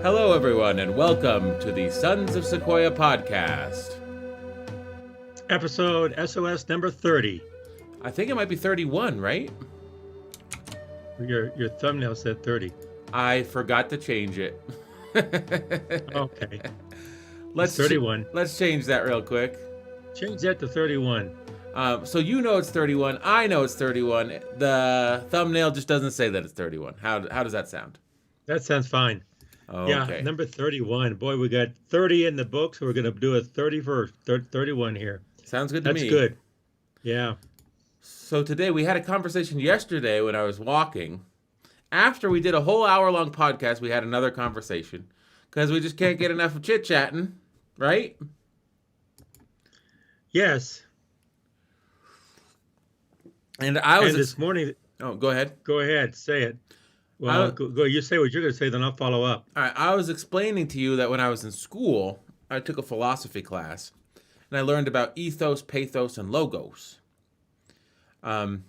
Hello, everyone, and welcome to the Sons of Sequoia podcast. Episode SoS number 30. I think it might be 31, right? Your thumbnail said 30. I forgot to change it. Okay. Let's 31. Let's change that real quick. Change that to 31. So you know it's 31. I know it's 31. The thumbnail just doesn't say that it's 31. How does that sound? That sounds fine. Okay. Yeah, number 31. Boy, we got 30 in the book, so we're going to do a 31 here. Sounds good to me. That's good. Yeah. So today we had a conversation yesterday when I was walking. After we did a whole hour-long podcast, we had another conversation because we just can't get enough of chit-chatting, right? Yes. And this morning. Oh, go ahead. Go ahead. Say it. Well, go. You say what you're going to say, then I'll follow up. All right. I was explaining to you that when I was in school, I took a philosophy class, and I learned about ethos, pathos, and logos. And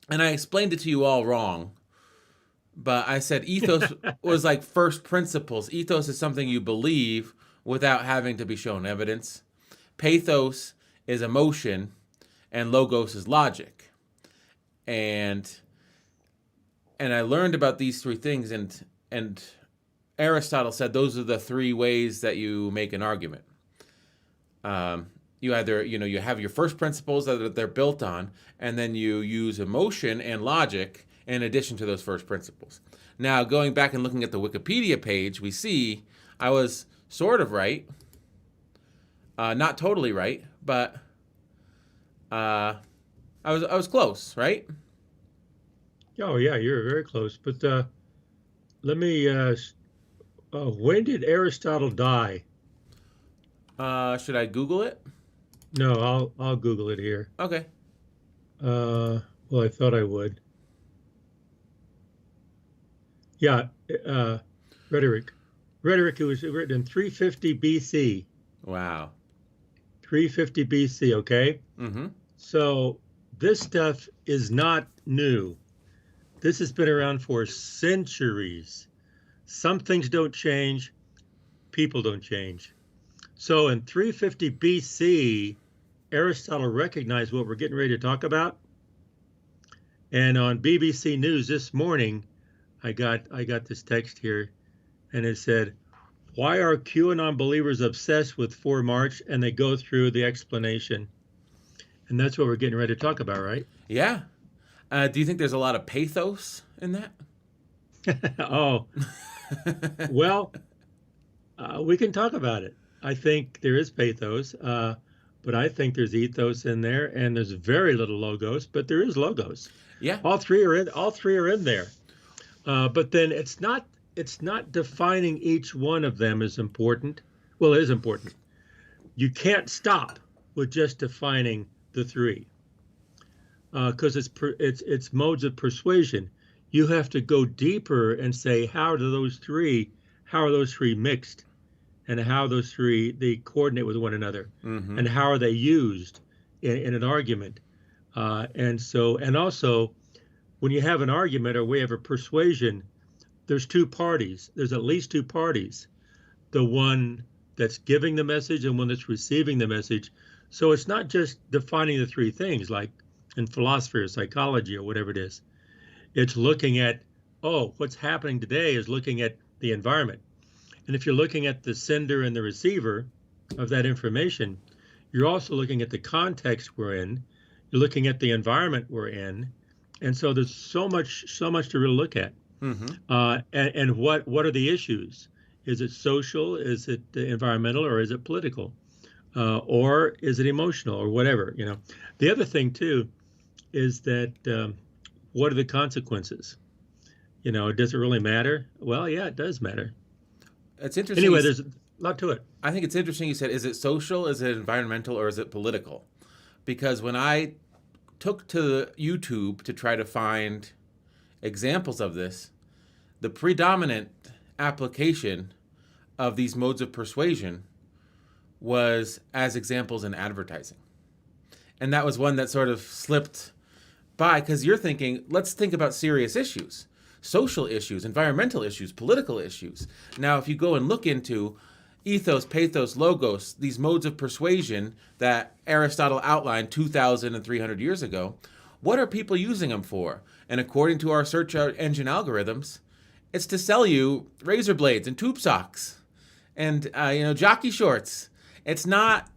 I explained it to you all wrong. But I said ethos was like first principles. Ethos is something you believe without having to be shown evidence. Pathos is emotion, and logos is logic. And I learned about these three things, and Aristotle said those are the three ways that you make an argument. You either, you have your first principles that they're built on, and then you use emotion and logic in addition to those first principles. Now, going back and looking at the Wikipedia page, we see I was sort of right. Not totally right, but I was close, right? Oh, yeah, you're very close. But let me, when did Aristotle die? Should I Google it? No, I'll Google it here. Okay. Well, I thought I would. Yeah, Rhetoric. Rhetoric, it was written in 350 BC. Wow. 350 BC, okay? Mm-hmm. So this stuff is not new. This has been around for centuries. Some things don't change, people don't change. So in 350 BC, Aristotle recognized what we're getting ready to talk about. And on BBC News this morning, I got this text here, and it said, "Why are QAnon believers obsessed with 4 March?" And they go through the explanation. And that's what we're getting ready to talk about, right? Yeah. Do you think there's a lot of pathos in that? Oh, well, we can talk about it. I think there is pathos, but I think there's ethos in there, and there's very little logos, but there is logos. Yeah. All three are in there. But then it's not defining each one of them is important. Well, it is important. You can't stop with just defining the three, because it's modes of persuasion. You have to go deeper and say how are those three mixed, and how those three they coordinate with one another, Mm-hmm. and how are they used in an argument. And also, when you have an argument or we have a persuasion, there's two parties. There's at least two parties. The one that's giving the message and one that's receiving the message. So it's not just defining the three things like in philosophy or psychology or whatever it is. It's looking at, what's happening today is looking at the environment. And if you're looking at the sender and the receiver of that information, you're also looking at the context we're in. You're looking at the environment we're in. And so there's so much to really look at. Mm-hmm. And what are the issues? Is it social? Is it environmental? Or is it political? Or is it emotional? Or whatever, The other thing, too, is that what are the consequences? Does it really matter? Well, yeah, it does matter. It's interesting. Anyway, there's a lot to it. I think it's interesting you said, is it social, is it environmental, or is it political? Because when I took to YouTube to try to find examples of this, the predominant application of these modes of persuasion was as examples in advertising. And that was one that sort of slipped by, because you're thinking, let's think about serious issues. social issues, environmental issues, political issues. Now, if you go and look into ethos, pathos, logos, these modes of persuasion that Aristotle outlined 2,300 years ago, what are people using them for? And according to our search engine algorithms, it's to sell you razor blades and tube socks and jockey shorts. It's not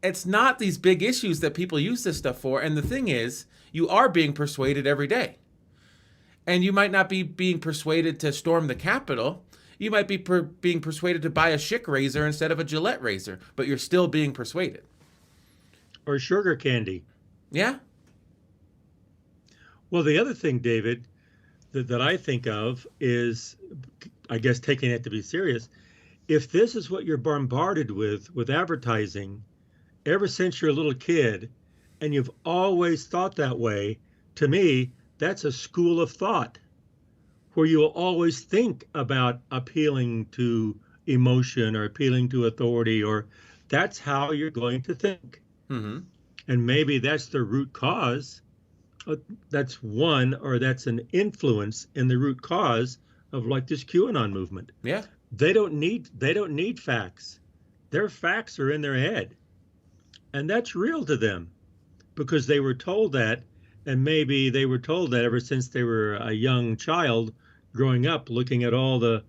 these big issues that people use this stuff for. And the thing is, you are being persuaded every day. And you might not be being persuaded to storm the Capitol. You might be being persuaded to buy a Schick razor instead of a Gillette razor, but you're still being persuaded. Or sugar candy. Yeah. Well, the other thing, David, that I think of is, I guess, taking it to be serious. If this is what you're bombarded with advertising, ever since you're a little kid, and you've always thought that way, to me, that's a school of thought where you will always think about appealing to emotion or appealing to authority, or that's how you're going to think. Mm-hmm. And maybe that's the root cause. That's one, or that's an influence in the root cause of like this QAnon movement. Yeah. They don't need facts. Their facts are in their head. And that's real to them because they were told that, and maybe they were told that ever since they were a young child growing up looking at all the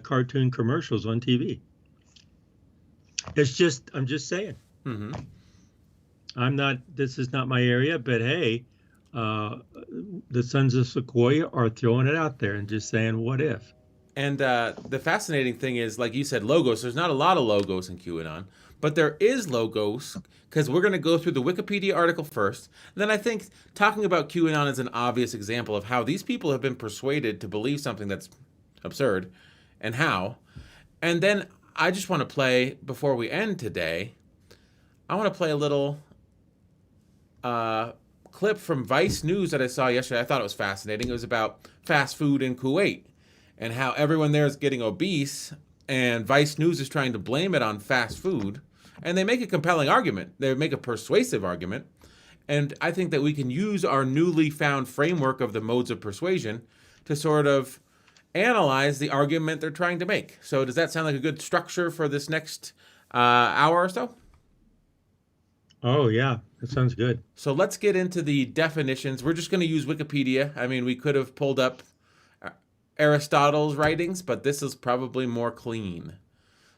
cartoon commercials on TV. I'm just saying. Mm-hmm. This is not my area, but hey, the Sons of Sequoia are throwing it out there and just saying, what if? And the fascinating thing is, like you said, logos. There's not a lot of logos in QAnon, but there is logos because we're going to go through the Wikipedia article first. And then I think talking about QAnon is an obvious example of how these people have been persuaded to believe something that's absurd and how. And then I just want to play, before we end today, I want to play a little clip from Vice News that I saw yesterday. I thought it was fascinating. It was about fast food in Kuwait and how everyone there is getting obese, and Vice News is trying to blame it on fast food. And they make a compelling argument. They make a persuasive argument. And I think that we can use our newly found framework of the modes of persuasion to sort of analyze the argument they're trying to make. So does that sound like a good structure for this next hour or so? Oh, yeah, that sounds good. So let's get into the definitions. We're just going to use Wikipedia. I mean, we could have pulled up Aristotle's writings, but this is probably more clean.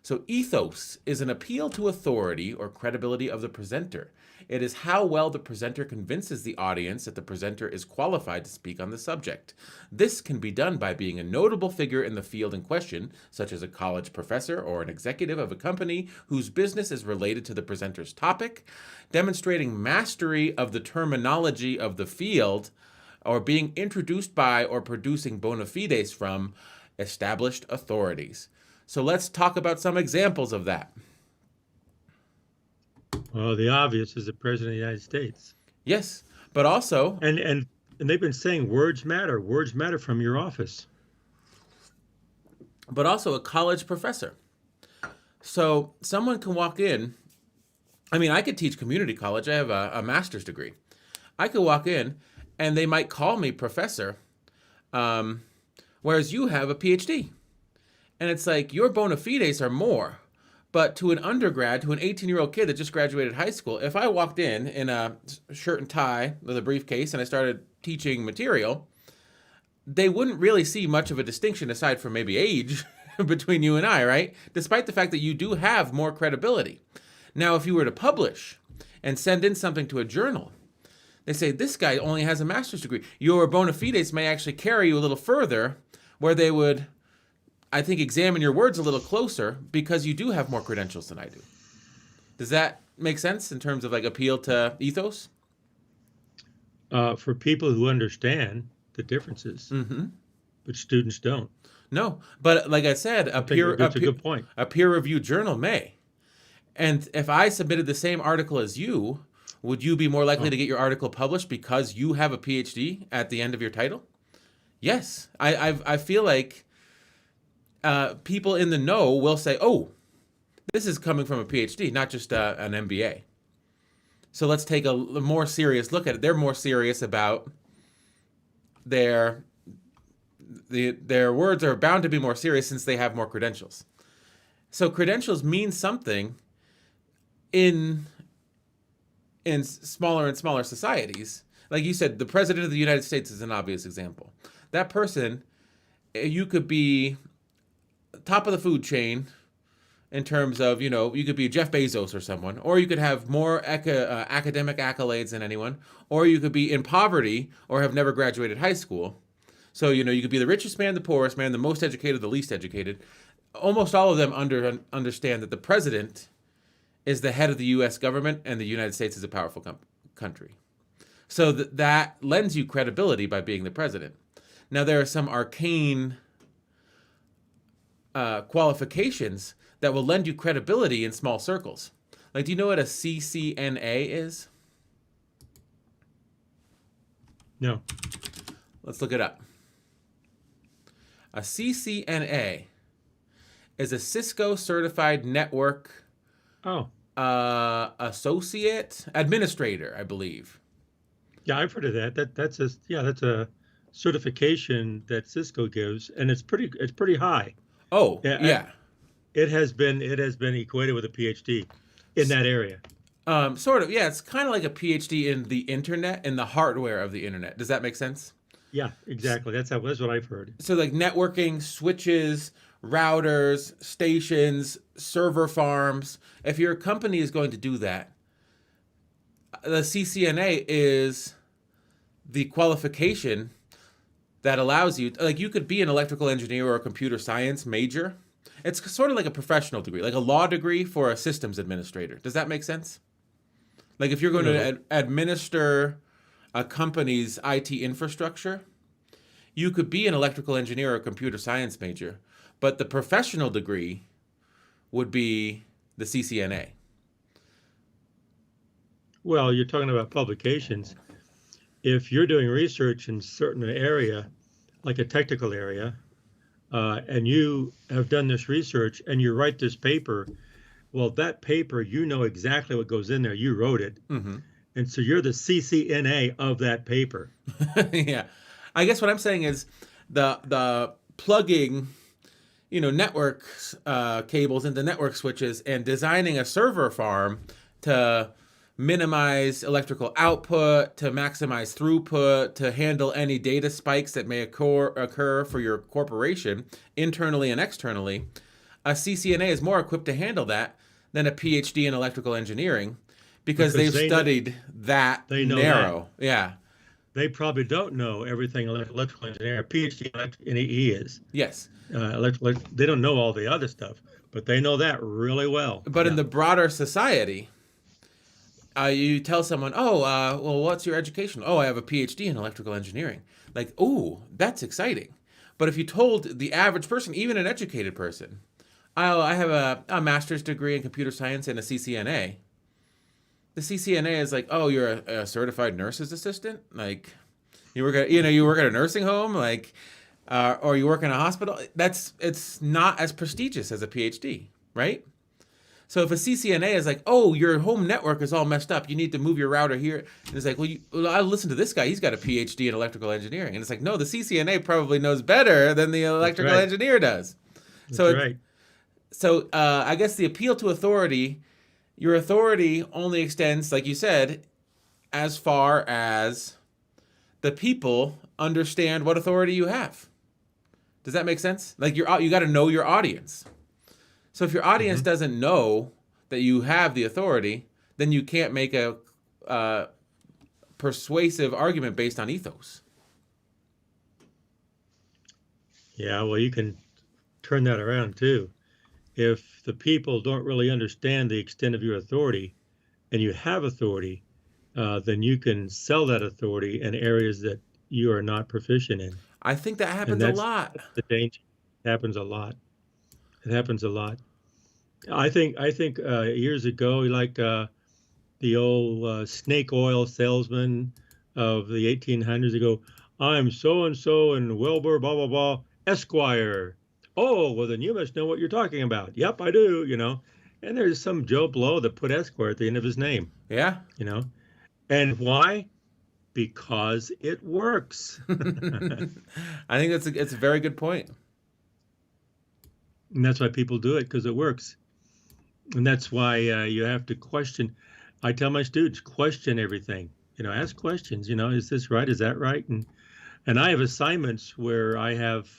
So ethos is an appeal to authority or credibility of the presenter. It is how well the presenter convinces the audience that the presenter is qualified to speak on the subject. This can be done by being a notable figure in the field in question, such as a college professor or an executive of a company whose business is related to the presenter's topic, demonstrating mastery of the terminology of the field, or being introduced by or producing bona fides from established authorities. So let's talk about some examples of that. Well, the obvious is the President of the United States. Yes, but also... And they've been saying words matter. Words matter from your office. But also a college professor. So someone can walk in. I mean, I could teach community college. I have a master's degree. I could walk in and they might call me professor, whereas you have a PhD. And it's like, your bona fides are more. But to an undergrad, to an 18-year-old kid that just graduated high school, if I walked in a shirt and tie with a briefcase and I started teaching material, they wouldn't really see much of a distinction aside from maybe age between you and I, right? Despite the fact that you do have more credibility. Now, if you were to publish and send in something to a journal, they say, this guy only has a master's degree. Your bona fides may actually carry you a little further, where they would, I think, examine your words a little closer because you do have more credentials than I do. Does that make sense in terms of like appeal to ethos? For people who understand the differences, but students don't. No, but like I said, That's a good point. A peer-reviewed journal may. And if I submitted the same article as you, would you be more likely to get your article published because you have a PhD at the end of your title? Yes. I feel like people in the know will say, oh, this is coming from a PhD, not just an MBA. So let's take a more serious look at it. They're more serious about their their words are bound to be more serious since they have more credentials. So credentials mean something in smaller and smaller societies. Like you said, the president of the United States is an obvious example. That person, you could be top of the food chain in terms of, you could be Jeff Bezos or someone, or you could have more academic accolades than anyone, or you could be in poverty or have never graduated high school. So, you could be the richest man, the poorest man, the most educated, the least educated. Almost all of them understand that the president is the head of the U.S. government and the United States is a powerful country. So that lends you credibility by being the president. Now, there are some arcane qualifications that will lend you credibility in small circles. Like, do you know what a CCNA is? No. Let's look it up. A CCNA is a Cisco certified network associate administrator, I believe. Yeah, I've heard of that. That's a certification that Cisco gives, and it's pretty high. Oh, yeah. It has been equated with a PhD in that area. Sort of, yeah. It's kind of like a PhD in the internet, in the hardware of the internet. Does that make sense? Yeah, exactly. That's what I've heard. So like networking, switches, routers, stations, server farms. If your company is going to do that, the CCNA is the qualification that allows you, like you could be an electrical engineer or a computer science major. It's sort of like a professional degree, like a law degree for a systems administrator. Does that make sense? Like if you're going to administer a company's IT infrastructure, you could be an electrical engineer or a computer science major, but the professional degree would be the CCNA. Well, you're talking about publications. If you're doing research in a certain area, like a technical area, and you have done this research and you write this paper, well, that paper, you know exactly what goes in there. You wrote it. Mm-hmm. And so you're the CCNA of that paper. Yeah. I guess what I'm saying is the plugging, network cables into network switches and designing a server farm to minimize electrical output, to maximize throughput, to handle any data spikes that may occur for your corporation, internally and externally. A CCNA is more equipped to handle that than a PhD in electrical engineering because they've studied that narrow. That. Yeah. They probably don't know everything electrical engineering. A PhD in EE is. Yes. They don't know all the other stuff, but they know that really well. But in the broader society, you tell someone, well, what's your education? Oh, I have a PhD in electrical engineering. Like, ooh, that's exciting. But if you told the average person, even an educated person, I have a master's degree in computer science and a CCNA, the CCNA is like, oh, you're a certified nurse's assistant? Like, you work at a nursing home? Like, or you work in a hospital? It's not as prestigious as a PhD, right? So if a CCNA is like, oh, your home network is all messed up, you need to move your router here. And it's like, well, I listen to this guy. He's got a PhD in electrical engineering. And it's like, no, the CCNA probably knows better than the electrical engineer does. So I guess the appeal to authority, your authority only extends, like you said, as far as the people understand what authority you have. Does that make sense? Like you got to know your audience. So if your audience doesn't know that you have the authority, then you can't make a persuasive argument based on ethos. Yeah, well, you can turn that around too. If the people don't really understand the extent of your authority and you have authority, then you can sell that authority in areas that you are not proficient in. I think that happens a lot. That's the danger. It happens a lot. It happens a lot. I think years ago, like the old snake oil salesman of the 1800s ago, I'm so-and-so and Wilbur, blah, blah, blah, Esquire. Oh, well, then you must know what you're talking about. Yep, I do, And there's some Joe Blow that put Esquire at the end of his name. Yeah. And why? Because it works. I think it's a very good point. And that's why people do it, because it works. And that's why you have to question. I tell my students, question everything. Ask questions. Is this right? Is that right? And I have assignments where I have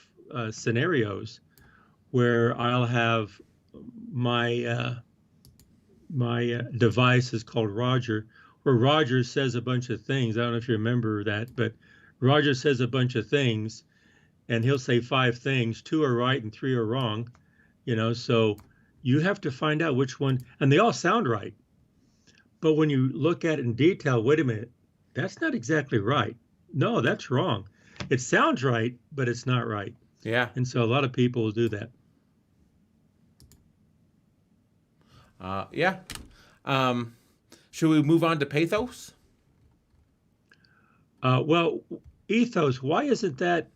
scenarios where I'll have my device is called Roger, where Roger says a bunch of things. I don't know if you remember that, but Roger says a bunch of things, and he'll say 5 things. 2 are right and 3 are wrong. So you have to find out which one, and they all sound right. But when you look at it in detail, wait a minute, that's not exactly right. No, that's wrong. It sounds right, but it's not right. Yeah. And so a lot of people will do that. Yeah. Should we move on to pathos? Well, ethos, why isn't that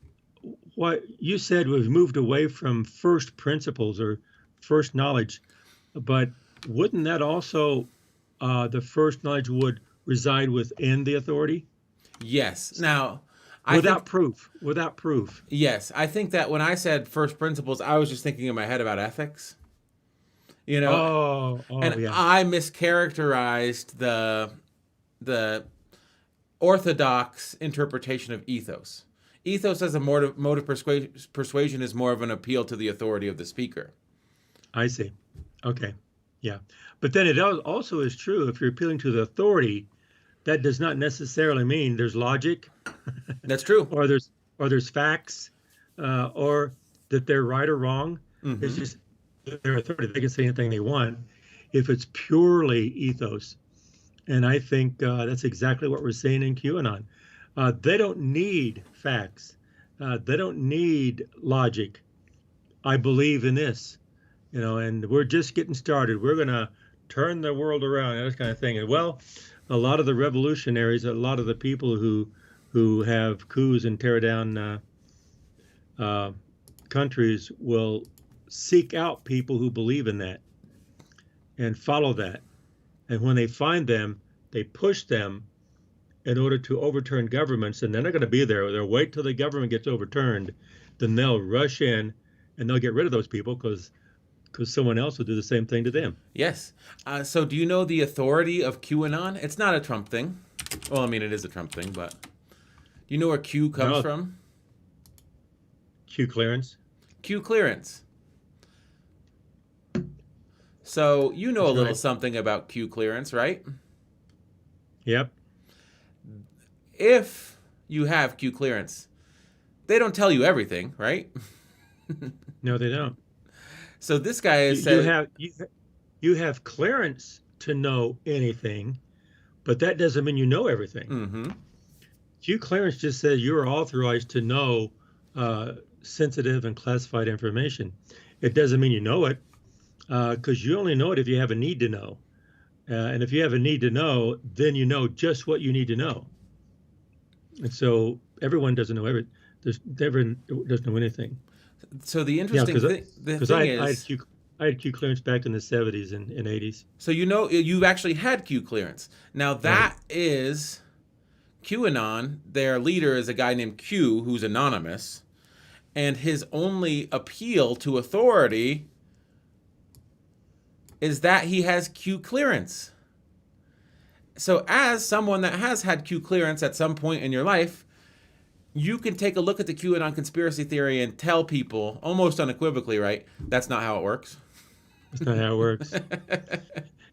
what you said? We've moved away from first principles or first knowledge, but wouldn't that also, the first knowledge would reside within the authority? Yes. Now, without proof. Yes. I think that when I said first principles, I was just thinking in my head about ethics. And yeah. I mischaracterized the orthodox interpretation of ethos. Ethos as a mode of persuasion is more of an appeal to the authority of the speaker. I see. Okay. Yeah. But then it also is true, if you're appealing to the authority, that does not necessarily mean there's logic. That's true. or there's facts, or that they're right or wrong. Mm-hmm. It's just their authority. They can say anything they want if it's purely ethos. And I think that's exactly what we're seeing in QAnon. They don't need facts. They don't need logic. I believe in this, and we're just getting started. We're going to turn the world around, and that kind of thing. And well, a lot of the revolutionaries, a lot of the people who have coups and tear down countries will seek out people who believe in that and follow that. And when they find them, they push them in order to overturn governments, and they're not going to be there. They'll wait till the government gets overturned, then they'll rush in and they'll get rid of those people because someone else will do the same thing to them. Yes. So do you know the authority of QAnon? It's not a Trump thing. Well, I mean, it is a Trump thing, but do you know where Q comes from? Q clearance. Q clearance. So you know a little something about Q clearance, right? Yep. If you have Q clearance, they don't tell you everything, right? No, they don't. So this guy is saying you have clearance to know anything, but that doesn't mean you know everything. Mm-hmm. Q clearance just says you're authorized to know sensitive and classified information. It doesn't mean you know it, because you only know it if you have a need to know. And if you have a need to know, then you know just what you need to know. And so everyone doesn't know everything. Everyone doesn't know anything. So the interesting thing is, I had Q clearance back in the 70s and 80s. So you've actually had Q clearance. Now that is QAnon. Their leader is a guy named Q, who's anonymous, and his only appeal to authority is that he has Q clearance. So as someone that has had Q clearance at some point in your life, you can take a look at the QAnon conspiracy theory and tell people almost unequivocally, right, that's not how it works. That's not how it works.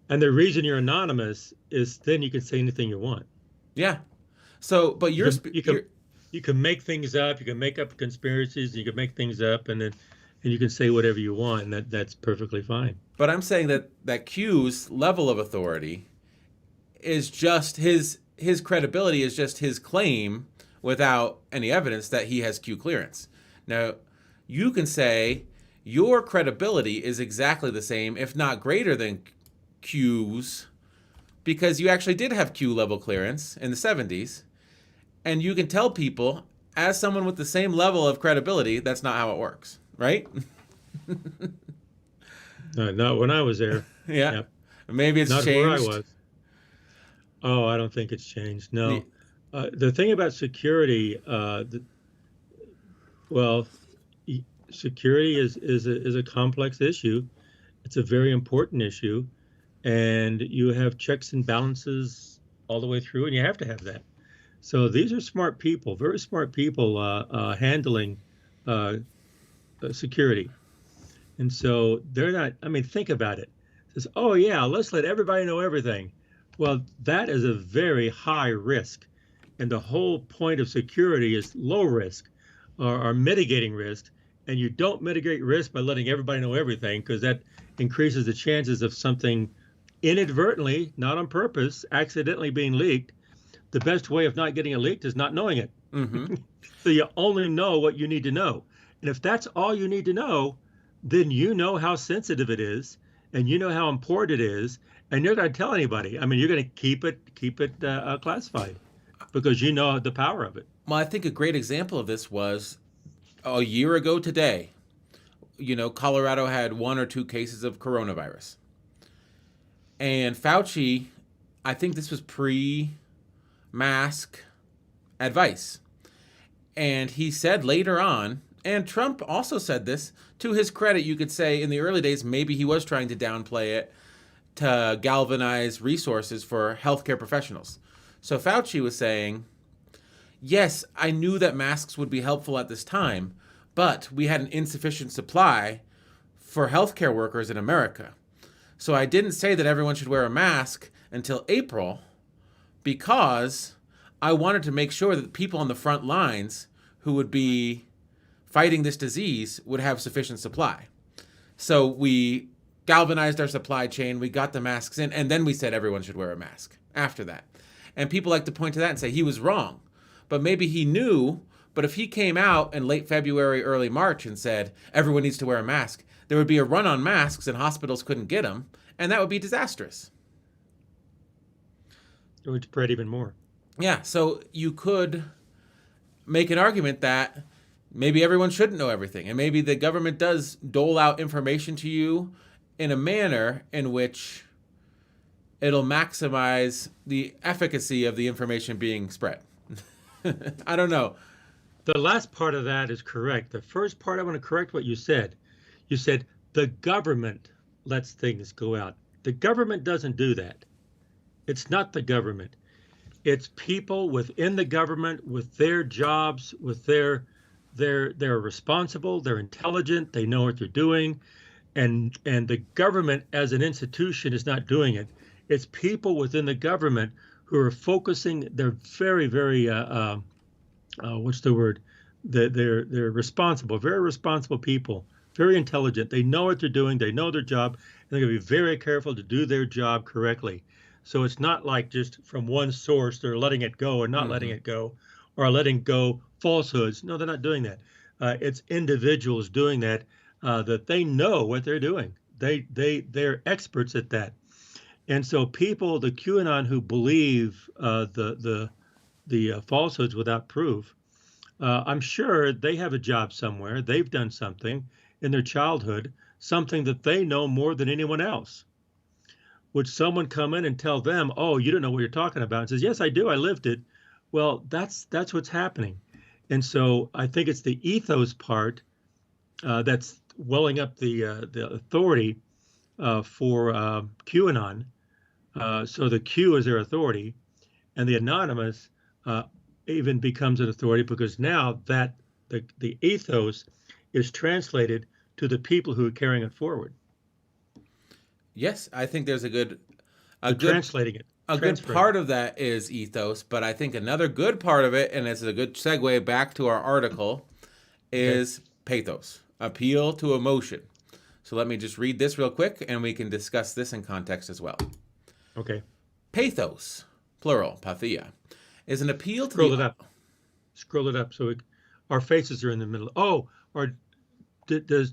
And the reason you're anonymous is then you can say anything you want. Yeah. So, but you can make things up. You can make up conspiracies. You can make things up, and you can say whatever you want, and that's perfectly fine. But I'm saying that Q's level of authority is just his credibility is just his claim without any evidence that he has Q clearance. Now, you can say your credibility is exactly the same, if not greater than Q's, because you actually did have Q level clearance in the 70s. And you can tell people, as someone with the same level of credibility, that's not how it works, right? Not when I was there. Yeah. Yep. Maybe it's not changed. Not where I was. Oh, I don't think it's changed. No. The thing about security, well, security is a complex issue. It's a very important issue, and you have checks and balances all the way through, and you have to have that. So these are smart people, very smart people handling uh, security. And so they're not, I mean, think about it. It says, oh, yeah, let's let everybody know everything. Well, that is a very high risk. And the whole point of security is low risk or mitigating risk. And you don't mitigate risk by letting everybody know everything because that increases the chances of something inadvertently, not on purpose, accidentally being leaked. The best way of not getting it leaked is not knowing it. Mm-hmm. So you only know what you need to know. And if that's all you need to know, then you know how sensitive it is and you know how important it is. And you're not going to tell anybody. I mean, you're going to keep it classified because you know the power of it. Well, I think a great example of this was a year ago today. Colorado had 1 or 2 cases of coronavirus. And Fauci, I think this was pre-mask advice. And he said later on, and Trump also said this, to his credit, you could say in the early days, maybe he was trying to downplay it to galvanize resources for healthcare professionals. So Fauci was saying, yes, I knew that masks would be helpful at this time, but we had an insufficient supply for healthcare workers in America. So I didn't say that everyone should wear a mask until April because I wanted to make sure that people on the front lines who would be fighting this disease would have sufficient supply. So we galvanized our supply chain, we got the masks in, and then we said everyone should wear a mask after that. And people like to point to that and say he was wrong. But maybe he knew, but if he came out in late February, early March and said everyone needs to wear a mask, there would be a run on masks and hospitals couldn't get them, and that would be disastrous. It would spread even more. Yeah, so you could make an argument that maybe everyone shouldn't know everything, and maybe the government does dole out information to you in a manner in which it'll maximize the efficacy of the information being spread. I don't know. The last part of that is correct. The first part, I want to correct what you said. You said the government lets things go out. The government doesn't do that. It's not the government. It's people within the government with their jobs, with they're responsible, they're intelligent, they know what they're doing, and the government as an institution is not doing it. It's people within the government who are focusing. They're very what's the word? They're responsible, very responsible people, very intelligent. They know what they're doing. They know their job, and they're going to be very careful to do their job correctly. So it's not like just from one source they're letting it go or not letting it go, or letting go falsehoods. No, they're not doing that. It's individuals doing that that they know what they're doing. They're experts at that. And so people, the QAnon who believe the falsehoods without proof, I'm sure they have a job somewhere. They've done something in their childhood, something that they know more than anyone else. Would someone come in and tell them, "Oh, you don't know what you're talking about?" And says, "Yes, I do. I lived it." Well, that's what's happening. And so I think it's the ethos part that's welling up the authority for QAnon. So the Q is their authority, and the anonymous even becomes an authority because now that the ethos is translated to the people who are carrying it forward. Yes, I think there's a good translating it. A good part of that is ethos, but I think another good part of it, and it's a good segue back to our article, is pathos, appeal to emotion. So let me just read this real quick, and we can discuss this in context as well. Okay. Pathos, plural, pathia, is an appeal to Scroll it up. Scroll it up so our faces are in the middle. Oh, or does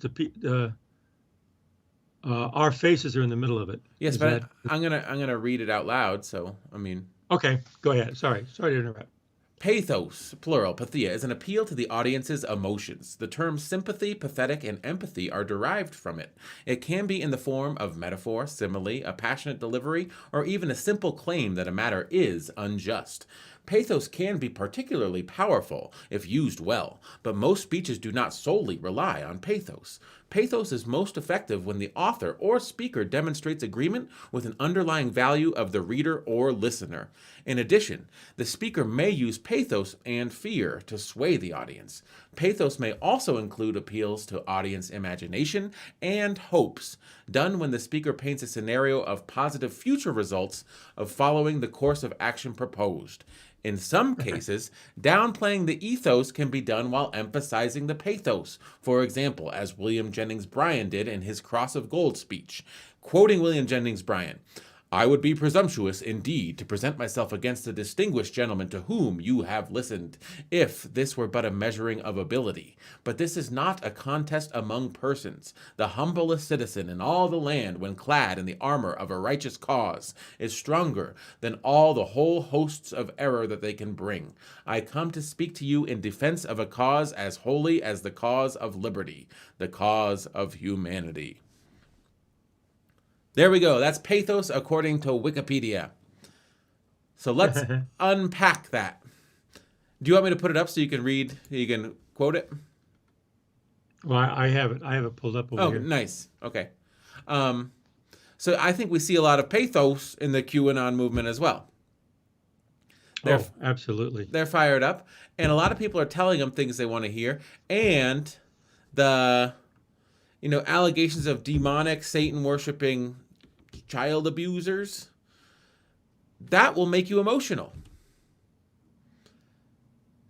our faces are in the middle of it. Yes, but I'm gonna read it out loud. So I mean. Okay, go ahead. Sorry to interrupt. Pathos, plural, pathia, is an appeal to the audience's emotions. The terms sympathy, pathetic, and empathy are derived from it. It can be in the form of metaphor, simile, a passionate delivery, or even a simple claim that a matter is unjust. Pathos can be particularly powerful if used well, but most speeches do not solely rely on pathos. Pathos is most effective when the author or speaker demonstrates agreement with an underlying value of the reader or listener. In addition, the speaker may use pathos and fear to sway the audience. Pathos may also include appeals to audience imagination and hopes, done when the speaker paints a scenario of positive future results of following the course of action proposed. In some cases, downplaying the ethos can be done while emphasizing the pathos, for example, as William Jennings Bryan did in his Cross of Gold speech. Quoting William Jennings Bryan, "I would be presumptuous, indeed, to present myself against the distinguished gentleman to whom you have listened, if this were but a measuring of ability. But this is not a contest among persons. The humblest citizen in all the land, when clad in the armor of a righteous cause, is stronger than all the whole hosts of error that they can bring. I come to speak to you in defense of a cause as holy as the cause of liberty, the cause of humanity." There we go. That's pathos according to Wikipedia. So let's unpack that. Do you want me to put it up so you can read, you can quote it? Well, I have it. I have it pulled up over here. Oh, nice. Okay. So I think we see a lot of pathos in the QAnon movement as well. Absolutely. They're fired up, and a lot of people are telling them things they want to hear, and the allegations of demonic, Satan-worshiping child abusers, that will make you emotional.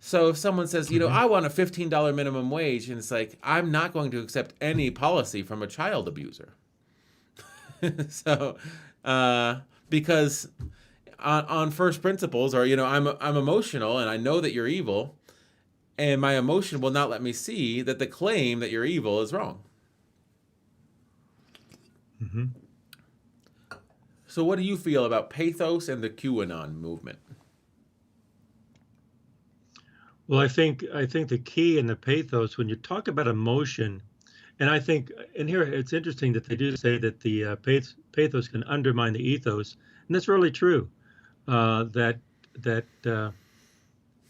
So if someone says, I want a $15 minimum wage, and it's like, I'm not going to accept any policy from a child abuser. So, because on first principles, or, I'm emotional, and I know that you're evil, and my emotion will not let me see that the claim that you're evil is wrong. Mm-hmm. So what do you feel about pathos and the QAnon movement? Well, I think the key in the pathos, when you talk about emotion, and I think, and here it's interesting that they do say that the pathos can undermine the ethos, and that's really true. That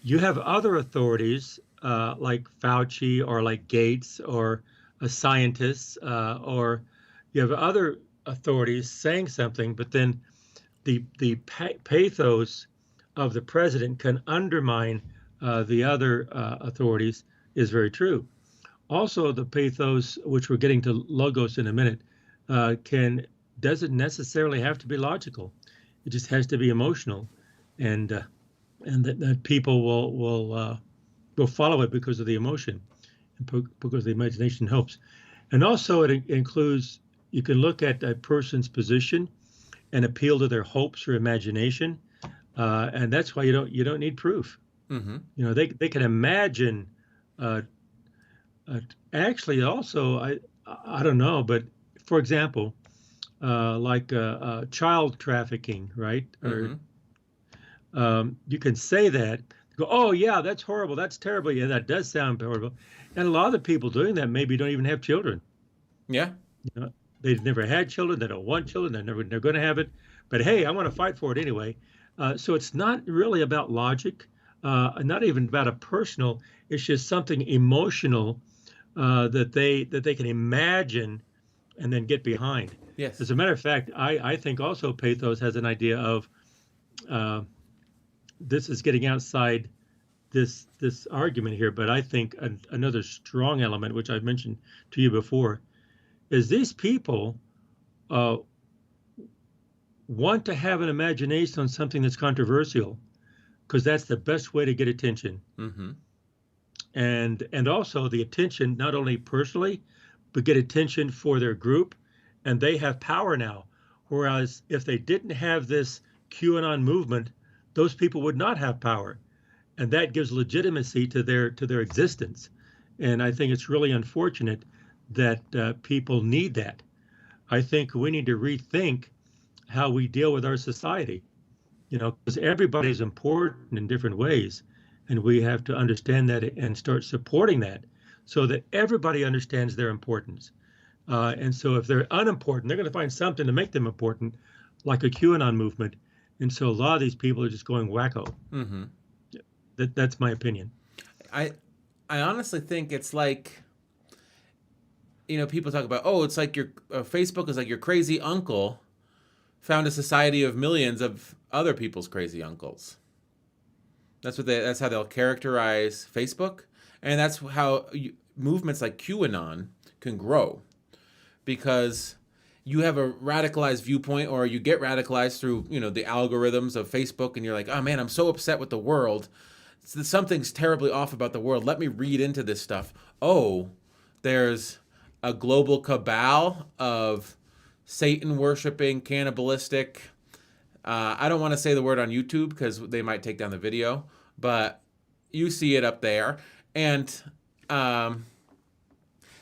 you have other authorities like Fauci or like Gates or scientists, or you have other authorities saying something, but then the pathos of the president can undermine the other authorities is very true. Also, the pathos, which we're getting to logos in a minute, doesn't necessarily have to be logical. It just has to be emotional, and that people will follow it because of the emotion, and because the imagination helps. And also, it includes, you can look at a person's position and appeal to their hopes or imagination, and that's why you don't need proof. Mm-hmm. They can imagine. Actually, also, I don't know, but for example, like child trafficking, right? Mm-hmm. Or you can say that, go, oh yeah, that's horrible, that's terrible, yeah, that does sound horrible, and a lot of the people doing that maybe don't even have children. Yeah. They've never had children, they don't want children, they're going to have it, but hey, I want to fight for it anyway. So it's not really about logic, not even about a personal. It's just something emotional that they can imagine and then get behind. Yes. As a matter of fact, I think also pathos has an idea of this is getting outside this argument here, but I think another strong element, which I've mentioned to you before, is these people want to have an imagination on something that's controversial, because that's the best way to get attention. Mm-hmm. And also the attention, not only personally, but get attention for their group, and they have power now. Whereas if they didn't have this QAnon movement, those people would not have power, and that gives legitimacy to their existence. And I think it's really unfortunate that people need that. I think we need to rethink how we deal with our society, because everybody's important in different ways. and we have to understand that and start supporting that so that everybody understands their importance. And so if they're unimportant, they're going to find something to make them important, like a QAnon movement. And so a lot of these people are just going wacko. Mm-hmm. That's my opinion. I honestly think it's like, people talk about, oh, it's like your Facebook is like your crazy uncle found a society of millions of other people's crazy uncles. That's how they'll characterize Facebook, and that's how movements like QAnon can grow, because you have a radicalized viewpoint, or you get radicalized through the algorithms of Facebook, and you're like, oh man, I'm so upset with the world. Something's terribly off about the world. Let me read into this stuff. Oh, there's a global cabal of Satan worshiping, cannibalistic. I don't want to say the word on YouTube because they might take down the video, but you see it up there. And then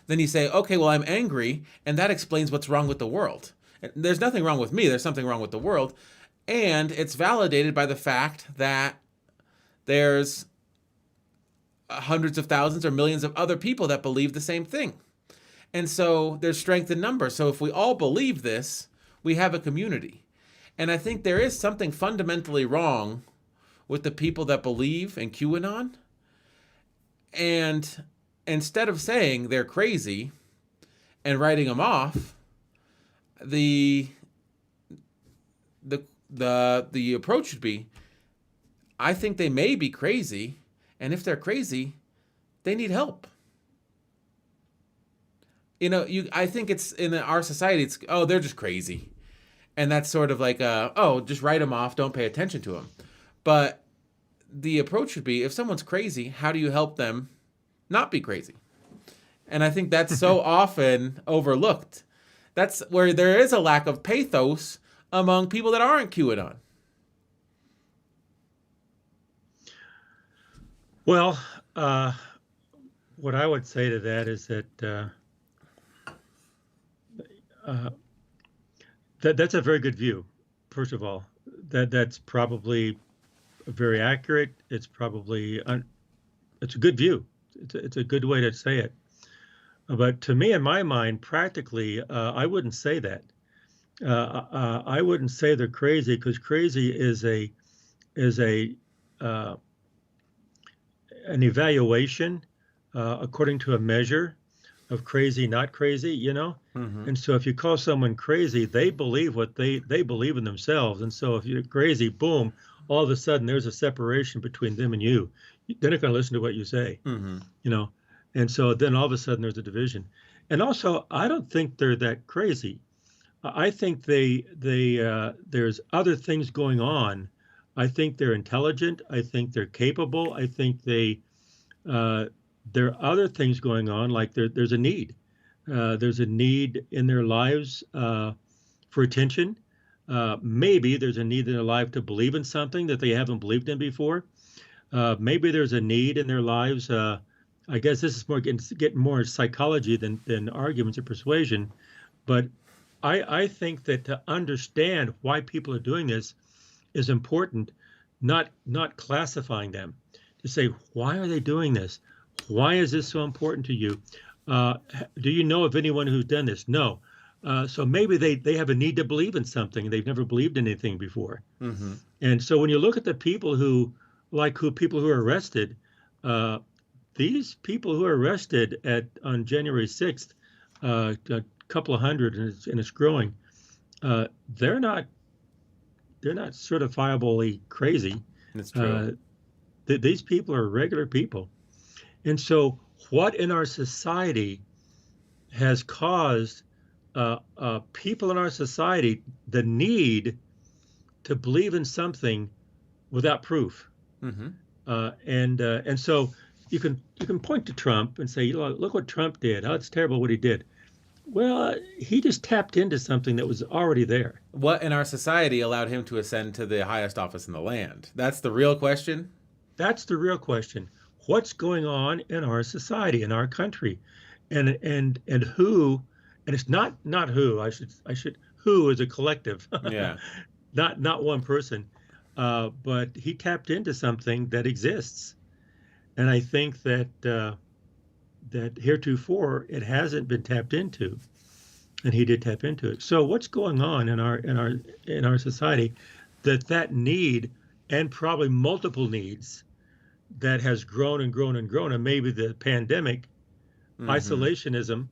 you say, okay, well, I'm angry, and that explains what's wrong with the world. There's nothing wrong with me. There's something wrong with the world. And it's validated by the fact that there's hundreds of thousands or millions of other people that believe the same thing. And so there's strength in numbers. So if we all believe this, we have a community. And I think there is something fundamentally wrong with the people that believe in QAnon. And instead of saying they're crazy and writing them off, the approach should be, I think they may be crazy, and if they're crazy, they need help. I think it's in our society, it's, oh, they're just crazy. And that's sort of like, just write them off, don't pay attention to them. But the approach should be, if someone's crazy, how do you help them not be crazy? And I think that's so often overlooked. That's where there is a lack of pathos among people that aren't QAnon. Well, what I would say to that is that that's a very good view. First of all, that's probably very accurate. It's probably it's a good view. It's a good way to say it. But to me, in my mind, practically, I wouldn't say that. I wouldn't say they're crazy, because crazy is an evaluation according to a measure of crazy, not crazy, Mm-hmm. And so if you call someone crazy, they believe what they believe in themselves. And so if you're crazy, boom, all of a sudden there's a separation between them and you. They're not going to listen to what you say, Mm-hmm. And so then all of a sudden there's a division. And also, I don't think they're that crazy. I think there's other things going on. I think they're intelligent. I think they're capable. I think there are other things going on, like there's a need. There's a need in their lives for attention. Maybe there's a need in their life to believe in something that they haven't believed in before. Maybe there's a need in their lives. I guess this is more getting more psychology than arguments or persuasion. But I think that to understand why people are doing this is important, not classifying them. To say, why are they doing this? Why is this so important to you? Do you know of anyone who's done this? No. So maybe they have a need to believe in something. They've never believed in anything before. Mm-hmm. And so when you look at the people who are arrested, these people who are arrested on January 6th, a couple of hundred, and it's growing, they're not certifiably crazy. That's true. These people are regular people. And so what in our society has caused people in our society the need to believe in something without proof? Mm-hmm. And so you can point to Trump and say, look what Trump did. Oh, it's terrible what he did. Well, he just tapped into something that was already there. What in our society allowed him to ascend to the highest office in the land? That's the real question. That's the real question. What's going on in our society, in our country, and who? And it's not who. I should who is a collective. Yeah. Not one person. But he tapped into something that exists, And I think that that heretofore it hasn't been tapped into, and he did tap into it. So what's going on in our society that need, and probably multiple needs, that has grown and grown and grown, and maybe the pandemic Mm-hmm. isolationism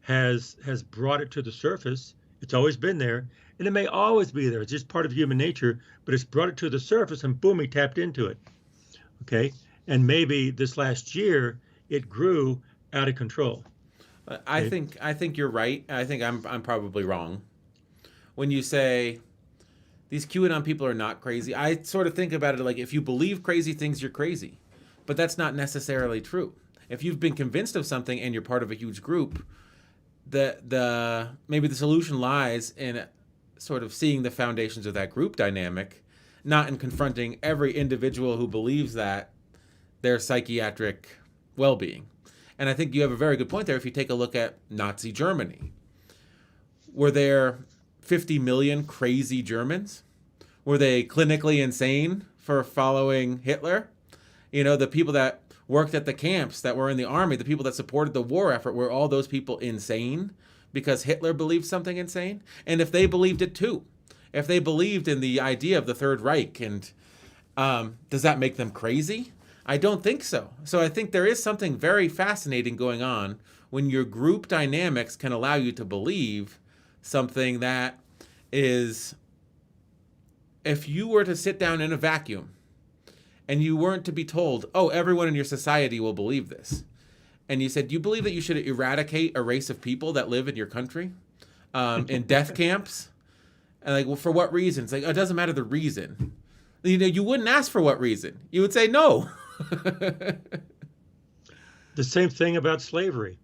has brought it to the surface. It's always been there, and it may always be there. It's just part of human nature, but it's brought it to the surface, and boom, he tapped into it. Okay, and maybe this last year it grew out of control. Okay, I think you're right. I think I'm probably wrong when you say these QAnon people are not crazy. I sort of think about it like if you believe crazy things, you're crazy, but that's not necessarily true. If you've been convinced of something and you're part of a huge group, the maybe the solution lies in sort of seeing the foundations of that group dynamic, not in confronting every individual who believes that their psychiatric well-being. And I think you have a very good point there. If you take a look at Nazi Germany, were there 50 million crazy Germans? Were they clinically insane for following Hitler? You know, the people that worked at the camps, that were in the army, the people that supported the war effort, were all those people insane because Hitler believed something insane? And if they believed it too, if they believed in the idea of the Third Reich, and does that make them crazy? I don't think so. So I think there is something very fascinating going on when your group dynamics can allow you to believe something that is, if you were to sit down in a vacuum and you weren't to be told, oh, everyone in your society will believe this, and you said, you believe that you should eradicate a race of people that live in your country in death camps? And like, well, for what reason? It's like, oh, it doesn't matter the reason. You know, you wouldn't ask for what reason. You would say no. the same thing about slavery.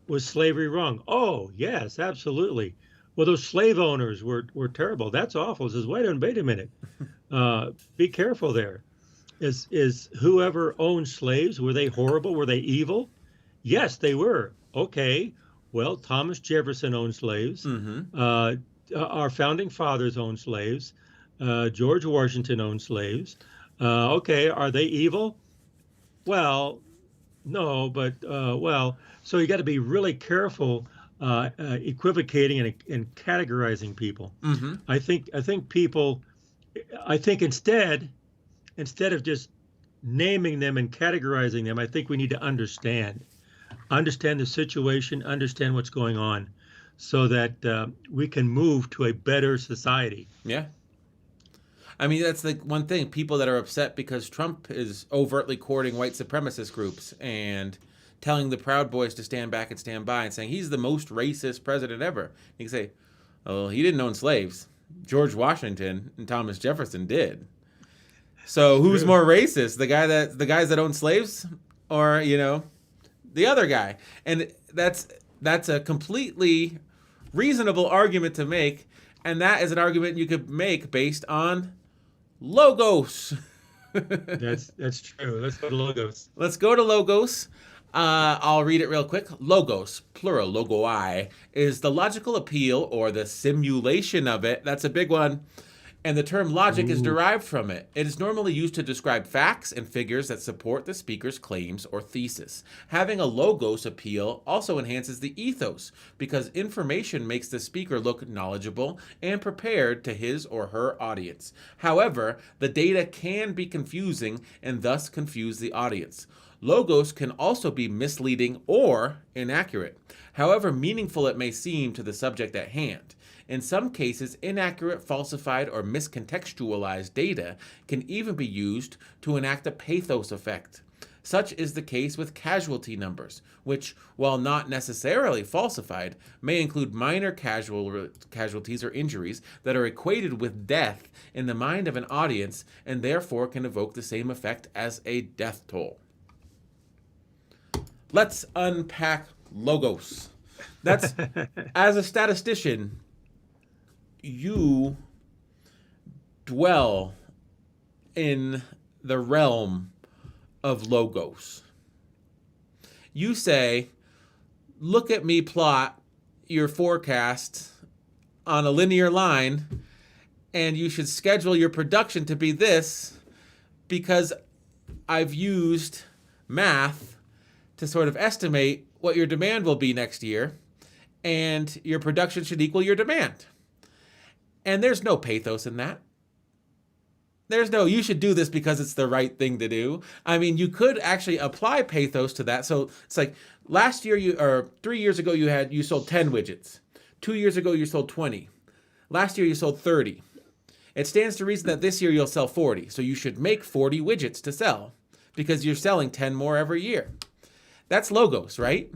Was slavery wrong? Oh, yes, absolutely. Well, those slave owners were terrible. That's awful. It says, wait a minute. Be careful there. Is whoever owned slaves, were they horrible? Were they evil? Yes, they were. Okay. Well, Thomas Jefferson owned slaves. Mm-hmm. Our founding fathers owned slaves. George Washington owned slaves. Okay, are they evil? Well, no, but well, so you got to be really careful equivocating and categorizing people. Mm-hmm. I think people, I think instead of just naming them and categorizing them, I think we need to understand the situation, understand what's going on, so that we can move to a better society. Yeah. I mean, that's the one thing. People that are upset because Trump is overtly courting white supremacist groups and telling the Proud Boys to stand back and stand by and saying he's the most racist president ever. You can say, oh, he didn't own slaves. George Washington and Thomas Jefferson did. So It's who's true. more racist? The guys that own slaves, or the other guy? And that's a completely reasonable argument to make, and that is an argument you could make based on logos. That's true. Let's go to logos. Let's go to logos. I'll read it real quick. Logos, plural, logoi, is the logical appeal or the simulation of it. That's a big one. And the term logic is Ooh. derived from it. It is normally used to describe facts and figures that support the speaker's claims or thesis. Having a logos appeal also enhances the ethos because information makes the speaker look knowledgeable and prepared to his or her audience. However, the data can be confusing and thus confuse the audience. Logos can also be misleading or inaccurate, however meaningful it may seem to the subject at hand. In some cases, inaccurate, falsified, or miscontextualized data can even be used to enact a pathos effect. Such is the case with casualty numbers, which, while not necessarily falsified, may include minor casualties or injuries that are equated with death in the mind of an audience and therefore can evoke the same effect as a death toll. Let's unpack logos. That's, as a statistician, you dwell in the realm of logos. You say, look at me plot your forecast on a linear line, and you should schedule your production to be this because I've used math to sort of estimate what your demand will be next year, and your production should equal your demand. And there's no pathos in that. There's no, you should do this because it's the right thing to do. I mean, you could actually apply pathos to that. So it's like last year or 3 years ago, you sold 10 widgets. 2 years ago, you sold 20. Last year, you sold 30. It stands to reason that this year you'll sell 40. So you should make 40 widgets to sell because you're selling 10 more every year. That's logos, right?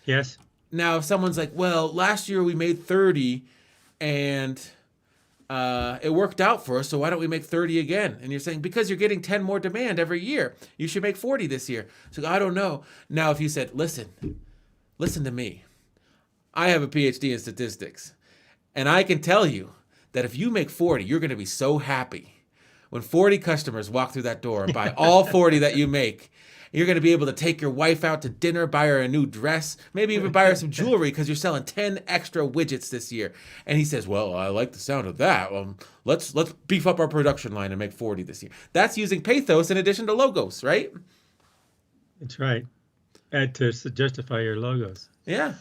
Yes. Now, if someone's like, well, last year we made 30 and it worked out for us, so why don't we make 30 again? And you're saying, because you're getting 10 more demand every year, you should make 40 this year. So I don't know. Now, if you said, listen to me. I have a PhD in statistics, and I can tell you that if you make 40, you're going to be so happy. When 40 customers walk through that door and buy all 40 that you make, you're going to be able to take your wife out to dinner, buy her a new dress, maybe even buy her some jewelry because you're selling 10 extra widgets this year. And he says, well, I like the sound of that. Let's beef up our production line and make 40 this year. That's using pathos in addition to logos, right? That's right. And to justify your logos. Yeah.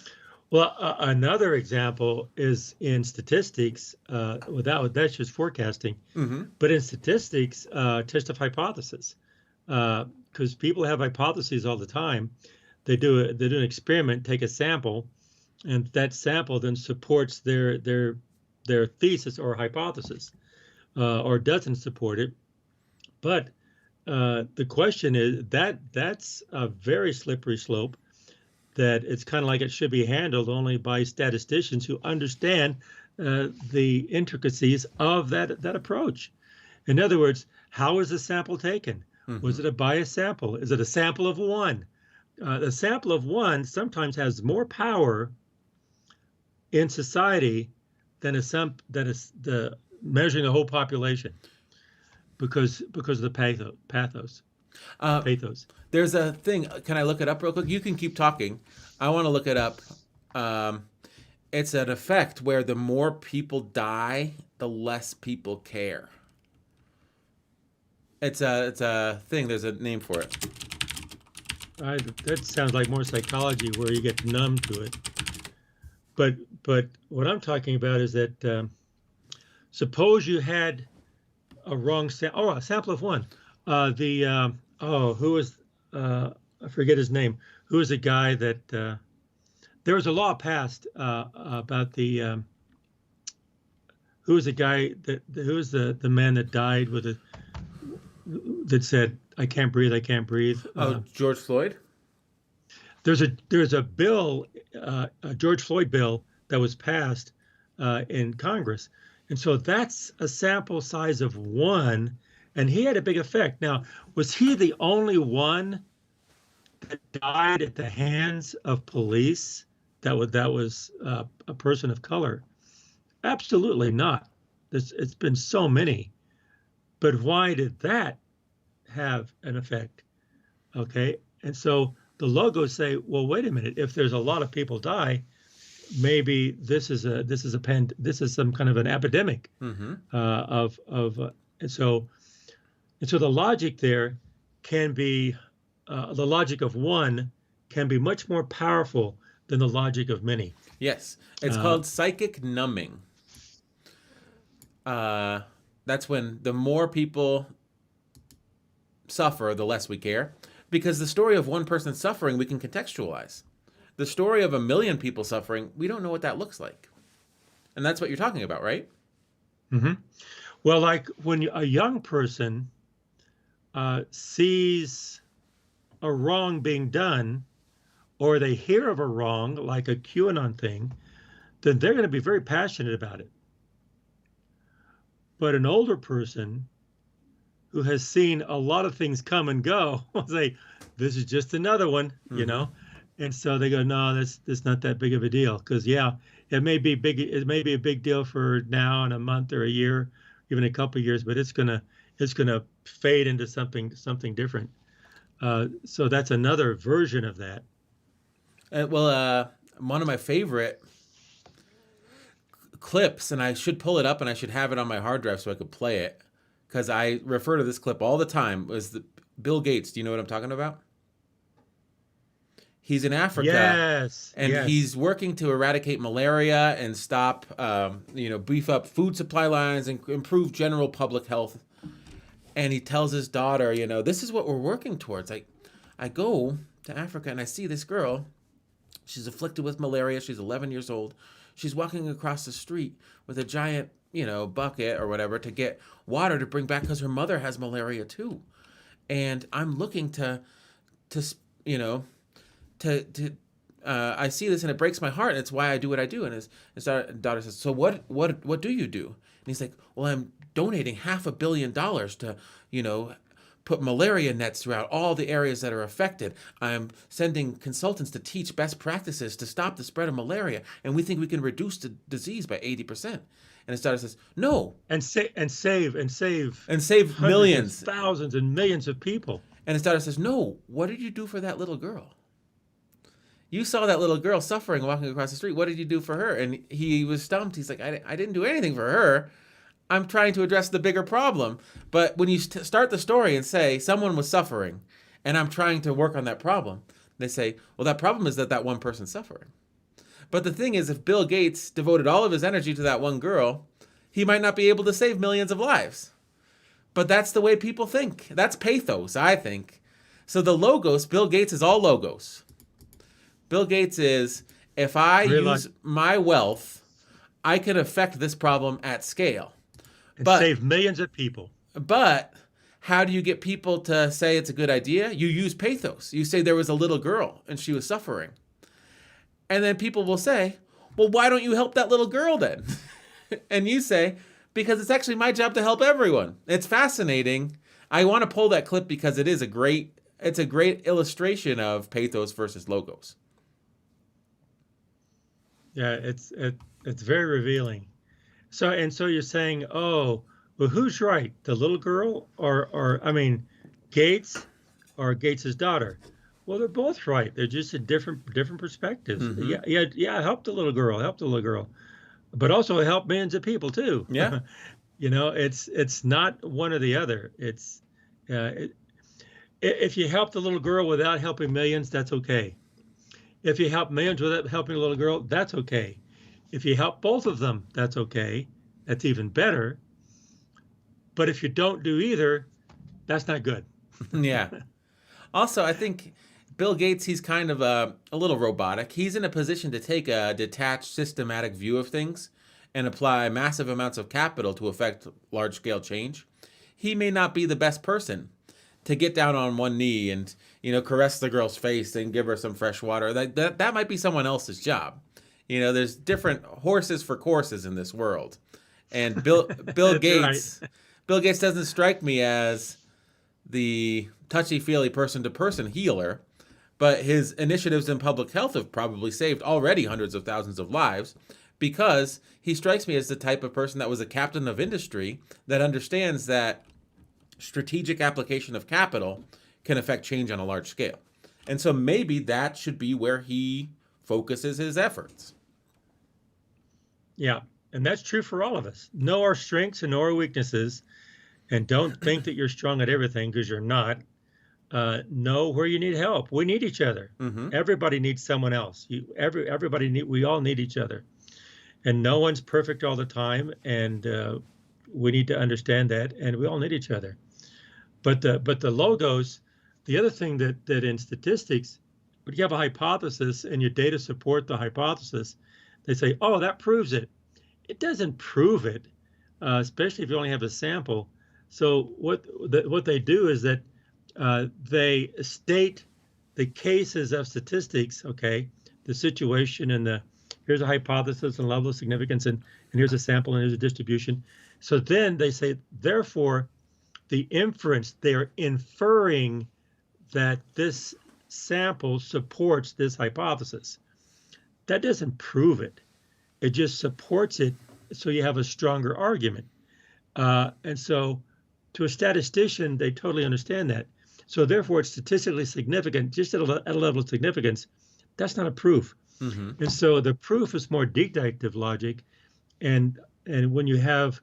Well, another example is in statistics. That's just forecasting. Mm-hmm. But in statistics, test of hypothesis. Because people have hypotheses all the time. They do an experiment, take a sample, and that sample then supports their thesis or hypothesis, or doesn't support it. But the question is that's a very slippery slope. That it's kind of like it should be handled only by statisticians who understand the intricacies of that approach. In other words, how is the sample taken? Mm-hmm. Was it a biased sample? Is it a sample of one? A sample of one sometimes has more power in society than the measuring the whole population, because of the pathos. Pathos. There's a thing. Can I look it up real quick? You can keep talking. I want to look it up. It's an effect where the more people die, the less people care. It's a thing. There's a name for it. That sounds like more psychology, where you get numb to it. But what I'm talking about is that suppose you had a wrong sample. A sample of one. Who was I forget his name? Who was the guy that there was a law passed about the who was the guy who was the man that died with that said, I can't breathe. George Floyd. There's a bill, a George Floyd bill that was passed in Congress, and so that's a sample size of one. And he had a big effect. Now, was he the only one that died at the hands of police that was a person of color? Absolutely not. It's been so many. But why did that have an effect? Okay, and so the logos say, well, wait a minute. If there's a lot of people die, maybe this is some kind of an epidemic. Mm-hmm. And so the logic there can be, the logic of one can be much more powerful than the logic of many. Yes. It's called psychic numbing. That's when the more people suffer, the less we care. Because the story of one person suffering, we can contextualize. The story of 1 million people suffering, we don't know what that looks like. And that's what you're talking about, right? Mm-hmm. Well, like when a young person sees a wrong being done, or they hear of a wrong, like a QAnon thing, then they're going to be very passionate about it. But an older person who has seen a lot of things come and go will say, this is just another one, you know? And so they go, no, that's not that big of a deal. Because, yeah, it may be big. It may be a big deal for now and a month or a year, even a couple of years, but it's gonna fade into something different. So that's another version of that. One of my favorite clips, and I should pull it up and I should have it on my hard drive so I could play it, because I refer to this clip all the time, was Bill Gates, do you know what I'm talking about? He's in Africa, Yes, and yes. he's working to eradicate malaria and stop, beef up food supply lines and improve general public health. And he tells his daughter, this is what we're working towards. I go to Africa and I see this girl. She's afflicted with malaria. She's 11 years old. She's walking across the street with a giant, bucket or whatever to get water to bring back because her mother has malaria too. And I'm looking to you know, to I see this and it breaks my heart. And it's why I do what I do. And his daughter says, so what do you do? And he's like, well, I'm donating $500 million to, put malaria nets throughout all the areas that are affected. I'm sending consultants to teach best practices to stop the spread of malaria. And we think we can reduce the disease by 80%. And his daughter says, no. And save And save hundreds of millions. thousands and millions of people. And his daughter says, no, what did you do for that little girl? You saw that little girl suffering walking across the street. What did you do for her? And he was stumped. He's like, I didn't do anything for her. I'm trying to address the bigger problem. But when you start the story and say someone was suffering and I'm trying to work on that problem, they say, well, that problem is that one person's suffering. But the thing is, if Bill Gates devoted all of his energy to that one girl, he might not be able to save millions of lives. But that's the way people think. That's pathos, I think. So the logos, Bill Gates is all logos. Bill Gates is, if I use my wealth, I can affect this problem at scale. And save millions of people. But how do you get people to say it's a good idea? You use pathos. You say there was a little girl and she was suffering. And then people will say, well, why don't you help that little girl then? And you say, because it's actually my job to help everyone. It's fascinating. I want to pull that clip because it's a great illustration of pathos versus logos. Yeah, it's very revealing. So you're saying, oh, well, who's right? The little girl or Gates or Gates's daughter? Well, they're both right. They're just at different perspectives. Mm-hmm. Yeah. Help the little girl. But also help millions of people too. Yeah. It's not one or the other. If you help the little girl without helping millions, that's okay. If you help millions without helping a little girl, that's okay. If you help both of them, that's okay. That's even better. But if you don't do either, that's not good. Yeah. Also, I think Bill Gates, he's kind of a little robotic. He's in a position to take a detached, systematic view of things and apply massive amounts of capital to affect large-scale change. He may not be the best person to get down on one knee and, caress the girl's face and give her some fresh water. That might be someone else's job. There's different horses for courses in this world. And Bill Gates, right. Bill Gates doesn't strike me as the touchy-feely person-to-person healer, but his initiatives in public health have probably saved already hundreds of thousands of lives because he strikes me as the type of person that was a captain of industry that understands that strategic application of capital can affect change on a large scale. And so maybe that should be where he focuses his efforts. Yeah, and that's true for all of us. Know our strengths and know our weaknesses, and don't think that you're strong at everything because you're not. Know where you need help. We need each other. Mm-hmm. Everybody needs someone else. We all need each other. And no one's perfect all the time, and we need to understand that, and we all need each other. But the logos, the other thing that in statistics, when you have a hypothesis and your data support the hypothesis, they say, oh, that proves it. It doesn't prove it, especially if you only have a sample. So what they do is that they state the cases of statistics, okay, the situation and here's a hypothesis and level of significance, and here's a sample and here's a distribution. So then they say, therefore, the inference, they're inferring that this sample supports this hypothesis. That doesn't prove it. It just supports it so you have a stronger argument. And so to a statistician, they totally understand that. So therefore, it's statistically significant, just at a level of significance. That's not a proof. Mm-hmm. And so the proof is more deductive logic. And when you have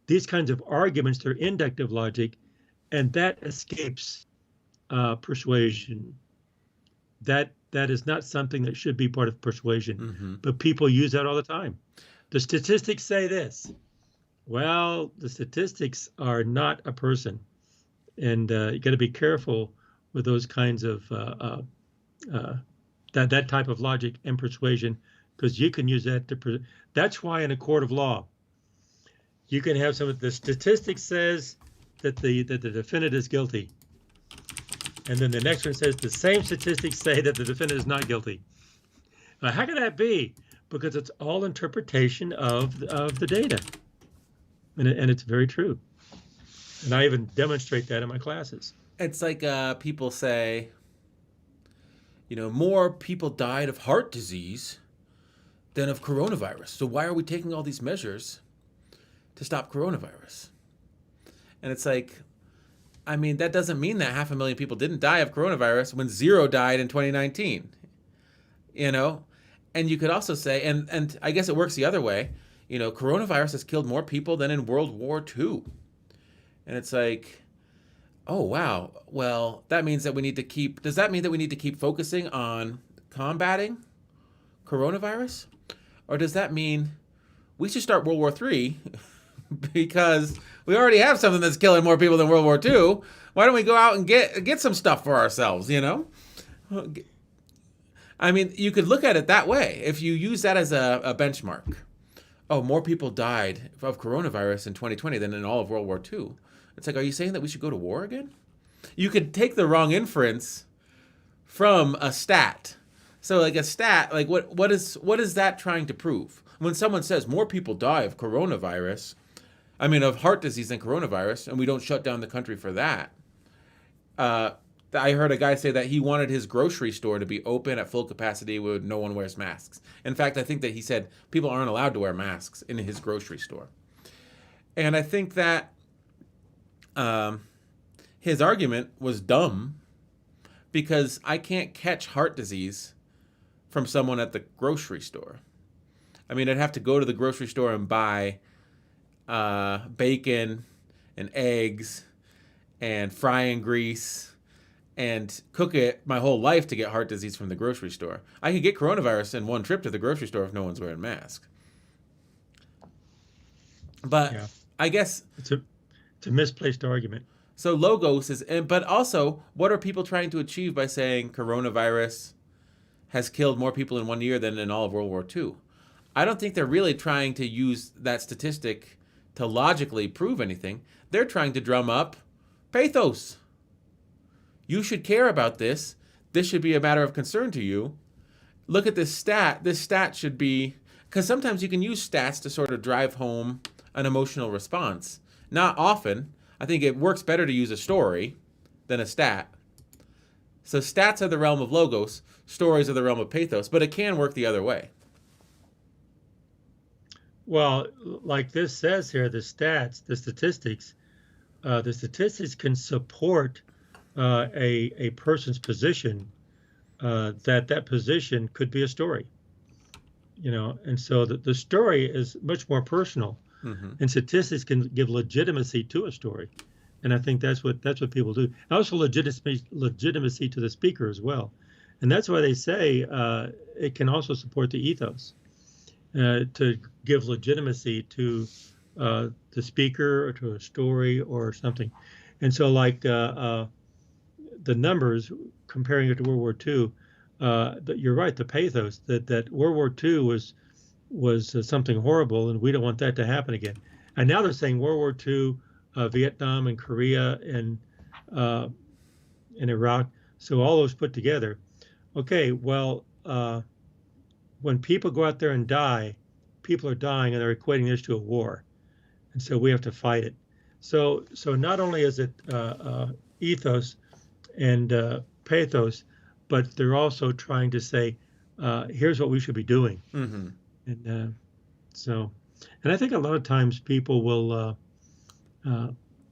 these kinds of arguments, they're inductive logic, and that escapes persuasion. That is not something that should be part of persuasion, Mm-hmm. but people use that all the time. The statistics say this. Well, the statistics are not a person, and you got to be careful with those kinds of uh, that type of logic and persuasion, because you can use that to. That's why in a court of law, you can have some of the statistics says that the defendant is guilty, and then the next one says the same statistics say that the defendant is not guilty. How can that be? Because it's all interpretation of the data, and it's very true. And I even demonstrate that in my classes. It's like people say, more people died of heart disease than of coronavirus. So why are we taking all these measures to stop coronavirus? And it's like, that doesn't mean that 500,000 people didn't die of coronavirus when 0 died in 2019. And you could also say, and I guess it works the other way, coronavirus has killed more people than in World War II. And it's like, oh, wow. Well, that means that does that mean that we need to keep focusing on combating coronavirus? Or does that mean we should start World War III because we already have something that's killing more people than World War II? Why don't we go out and get some stuff for ourselves, You could look at it that way. If you use that as a benchmark. Oh, more people died of coronavirus in 2020 than in all of World War II. It's like, are you saying that we should go to war again? You could take the wrong inference from a stat. So like a stat, like what is that trying to prove? When someone says more people die of coronavirus, of heart disease than coronavirus, and we don't shut down the country for that. I heard a guy say that he wanted his grocery store to be open at full capacity where no one wears masks. In fact, I think that he said people aren't allowed to wear masks in his grocery store. And I think that his argument was dumb because I can't catch heart disease from someone at the grocery store. I'd have to go to the grocery store and buy bacon and eggs and frying grease and cook it my whole life to get heart disease from the grocery store. I could get coronavirus in one trip to the grocery store if no one's wearing masks. But yeah. I guess it's a misplaced argument. So logos is, but also, what are people trying to achieve by saying coronavirus has killed more people in 1 year than in all of World War II? I don't think they're really trying to use that statistic to logically prove anything. They're trying to drum up pathos. You should care about this. This should be a matter of concern to you. Look at this stat. This stat should be, because sometimes you can use stats to sort of drive home an emotional response. Not often. I think it works better to use a story than a stat. So stats are the realm of logos, stories are the realm of pathos, but it can work the other way. Well, like this says here, the statistics can support a person's position, that position could be a story, and so the story is much more personal. Mm-hmm. And statistics can give legitimacy to a story, and I think that's what people do. And also legitimacy to the speaker as well, and that's why they say it can also support the ethos, to give legitimacy to the speaker or to a story or something. And so, like the numbers, comparing it to World War II, you're right. The pathos that World War II was something horrible, and we don't want that to happen again. And now they're saying World War II, Vietnam and Korea and Iraq. So all those put together. Okay, well, when people go out there and die, people are dying, and they're equating this to a war, and so we have to fight it. So not only is it ethos and pathos, but they're also trying to say, here's what we should be doing. Mm-hmm. And I think a lot of times people will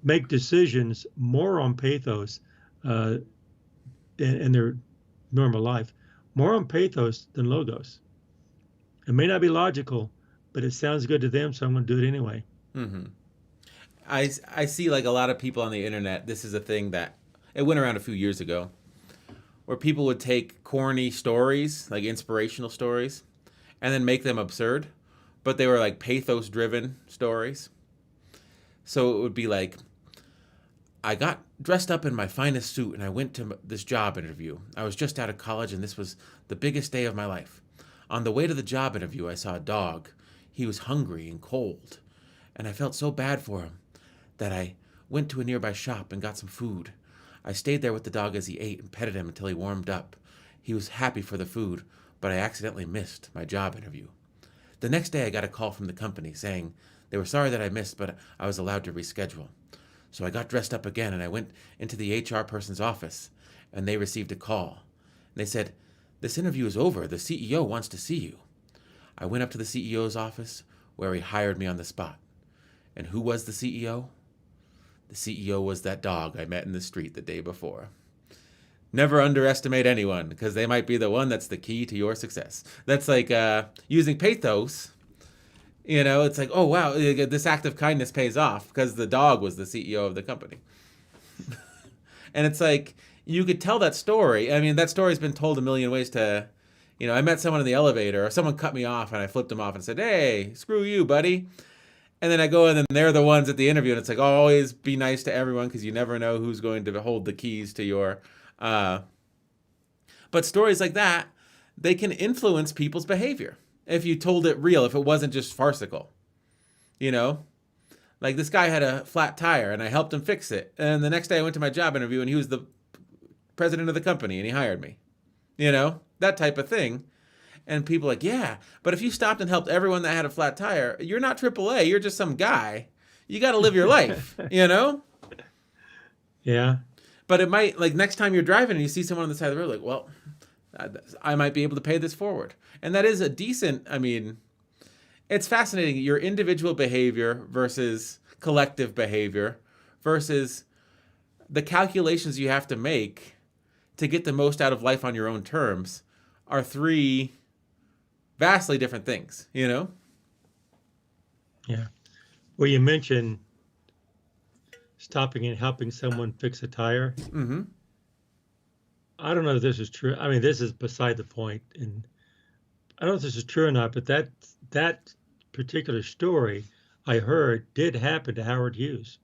make decisions more on pathos in their normal life, more on pathos than logos. It may not be logical, but it sounds good to them, so I'm going to do it anyway. Mm-hmm. I see, like, a lot of people on the internet, this is a thing that It went around a few years ago, where people would take corny stories, like inspirational stories, and then make them absurd, but they were like pathos-driven stories. So it would be like, I got dressed up in my finest suit and I went to this job interview. I was just out of college and this was the biggest day of my life. On the way to the job interview, I saw a dog. He was hungry and cold, and I felt so bad for him that I went to a nearby shop and got some food. I stayed there with the dog as he ate and petted him until he warmed up. He was happy for the food, but I accidentally missed my job interview. The next day I got a call from the company saying they were sorry that I missed, but I was allowed to reschedule. So I got dressed up again and I went into the HR person's office, and they received a call. And they said, "This interview is over. The CEO wants to see you." I went up to the CEO's office where he hired me on the spot. And who was the CEO? The CEO was that dog I met in the street the day before. Never underestimate anyone, because they might be the one that's the key to your success. That's like using pathos. You know, it's like, oh, wow, this act of kindness pays off because the dog was the CEO of the company. And it's like, you could tell that story. I mean, that story's been told a million ways to, you know, I met someone in the elevator, or someone cut me off and I flipped them off and said, "Hey, screw you, buddy." And then I go and then they're the ones at the interview, and it's like, always be nice to everyone because you never know who's going to hold the keys to your... But stories like that, they can influence people's behavior if you told it real, if it wasn't just farcical. You know? Like, this guy had a flat tire and I helped him fix it. And the next day I went to my job interview and he was the president of the company and he hired me. You know? That type of thing. And people are like, yeah, but if you stopped and helped everyone that had a flat tire, you're not AAA, you're just some guy. You got to live your life, you know? Yeah. But it might, like, next time you're driving and you see someone on the side of the road, like, well, I might be able to pay this forward. And that is a decent, I mean, it's fascinating. Your individual behavior versus collective behavior versus the calculations you have to make to get the most out of life on your own terms are three vastly different things, you know? Yeah. Well, you mentioned stopping and helping someone fix a tire. Mm-hmm. I don't know if this is true. I mean, this is beside the point, and I don't know if this is true or not, but that particular story I heard did happen to Howard Hughes.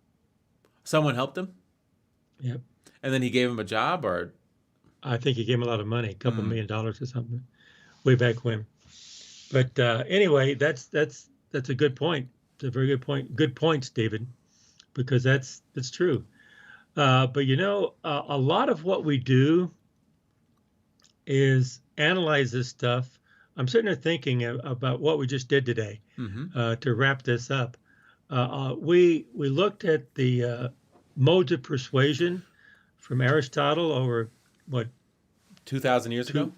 Someone helped him? Yep. And then he gave him a job, or? I think he gave him a lot of money, a couple $1 million or something, way back when. But anyway, that's a good point. It's a very good point. Good points, David, because that's true. But you know, a lot of what we do is analyze this stuff. I'm sitting there thinking about what we just did today. To wrap this up. We looked at the modes of persuasion from Aristotle over what, 2,000 years ago?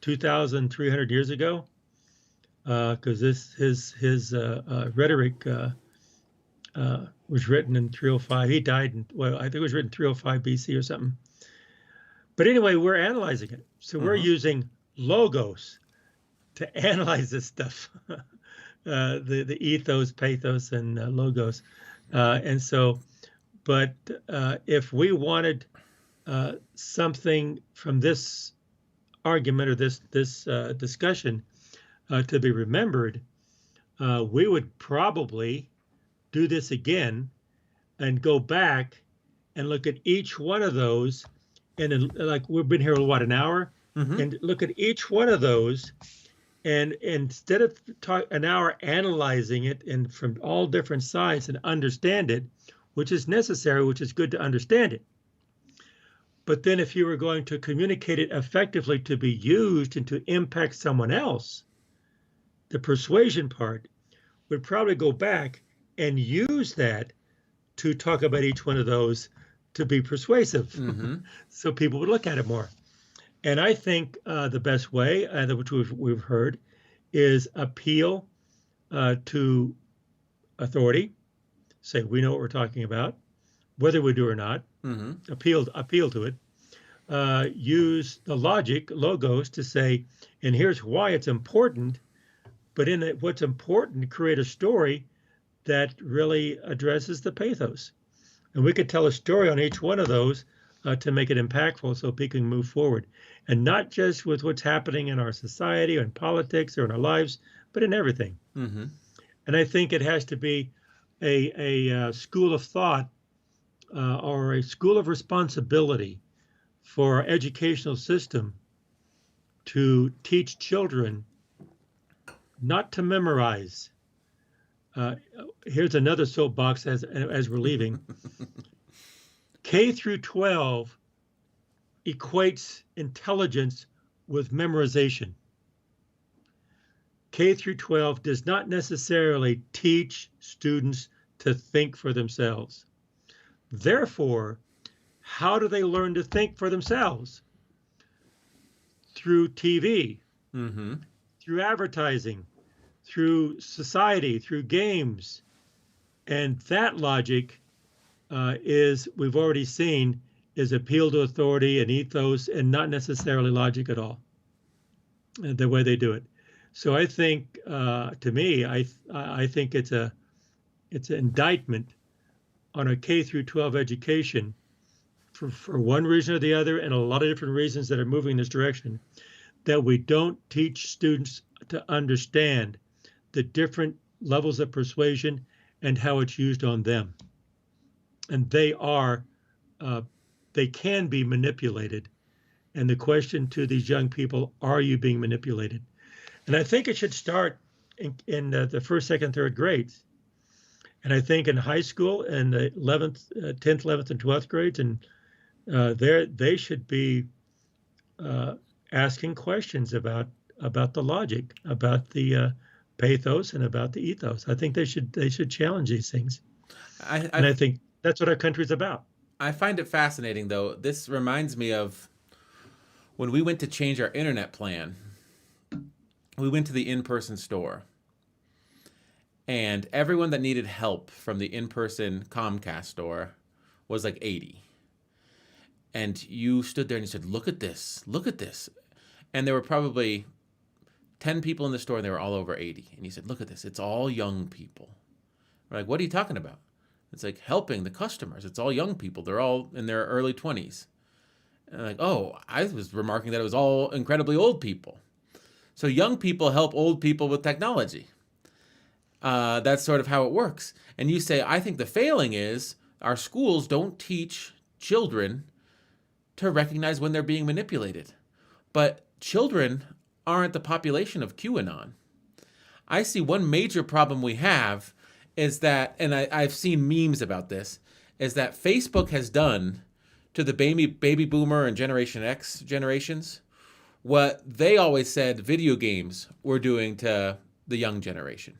2,300 years ago, because his rhetoric was written in 305. He died in, well, I think it was written 305 BC or something. But anyway, we're analyzing it. So we're using logos to analyze this stuff. The ethos, pathos, and logos. And so, but if we wanted something from this argument or this discussion to be remembered, we would probably do this again and go back and look at each one of those. And like, we've been here, what, an hour? And look at each one of those. And instead of an hour analyzing it and from all different sides and understand it, which is necessary, which is good to understand it. But then if you were going to communicate it effectively to be used and to impact someone else, the persuasion part would probably go back and use that to talk about each one of those to be persuasive. So people would look at it more. And I think the best way, which we've heard, is appeal to authority. Say, we know what we're talking about, whether we do or not. Appeal to it. Use the logic, logos, to say, and here's why it's important. But in it, what's important, to create a story that really addresses the pathos. And we could tell a story on each one of those to make it impactful so people can move forward. And not just with what's happening in our society or in politics or in our lives, but in everything. Mm-hmm. And I think it has to be a school of thought or a school of responsibility for our educational system to teach children not to memorize. Here's another soapbox as we're leaving. K through 12 equates intelligence with memorization. K through 12 does not necessarily teach students to think for themselves. Therefore, how do they learn to think for themselves? Through TV, Mm-hmm. through advertising, through society, through games. And that logic is, we've already seen, is appeal to authority and ethos and not necessarily logic at all, the way they do it. So I think, to me, I think it's an indictment on a K through 12 education for one reason or the other, and a lot of different reasons that are moving in this direction, that we don't teach students to understand the different levels of persuasion and how it's used on them. And they can be manipulated. And the question to these young people, are you being manipulated? And I think it should start in the first, second, third grades. And I think in high school and the 11th, 10th, 11th, and 12th grades, and they should be asking questions about the logic, about the pathos, and about the ethos. I think they should challenge these things. And I think that's what our country's about. I find it fascinating, though. This reminds me of when we went to change our internet plan. We went to the in-person store, and everyone that needed help from the in-person Comcast store was like 80. And you stood there and you said, look at this, look at this. And there were probably 10 people in the store and they were all over 80. And you said, look at this, it's all young people. We're like, what are you talking about? It's like helping the customers. It's all young people. They're all in their early 20s. And I'm like, oh, I was remarking that it was all incredibly old people. So young people help old people with technology. That's sort of how it works. And you say, I think the failing is our schools don't teach children to recognize when they're being manipulated. But children aren't the population of QAnon. I see one major problem we have is that, and I've seen memes about this, is that Facebook has done to the baby boomer and Generation X generations what they always said video games were doing to the young generation.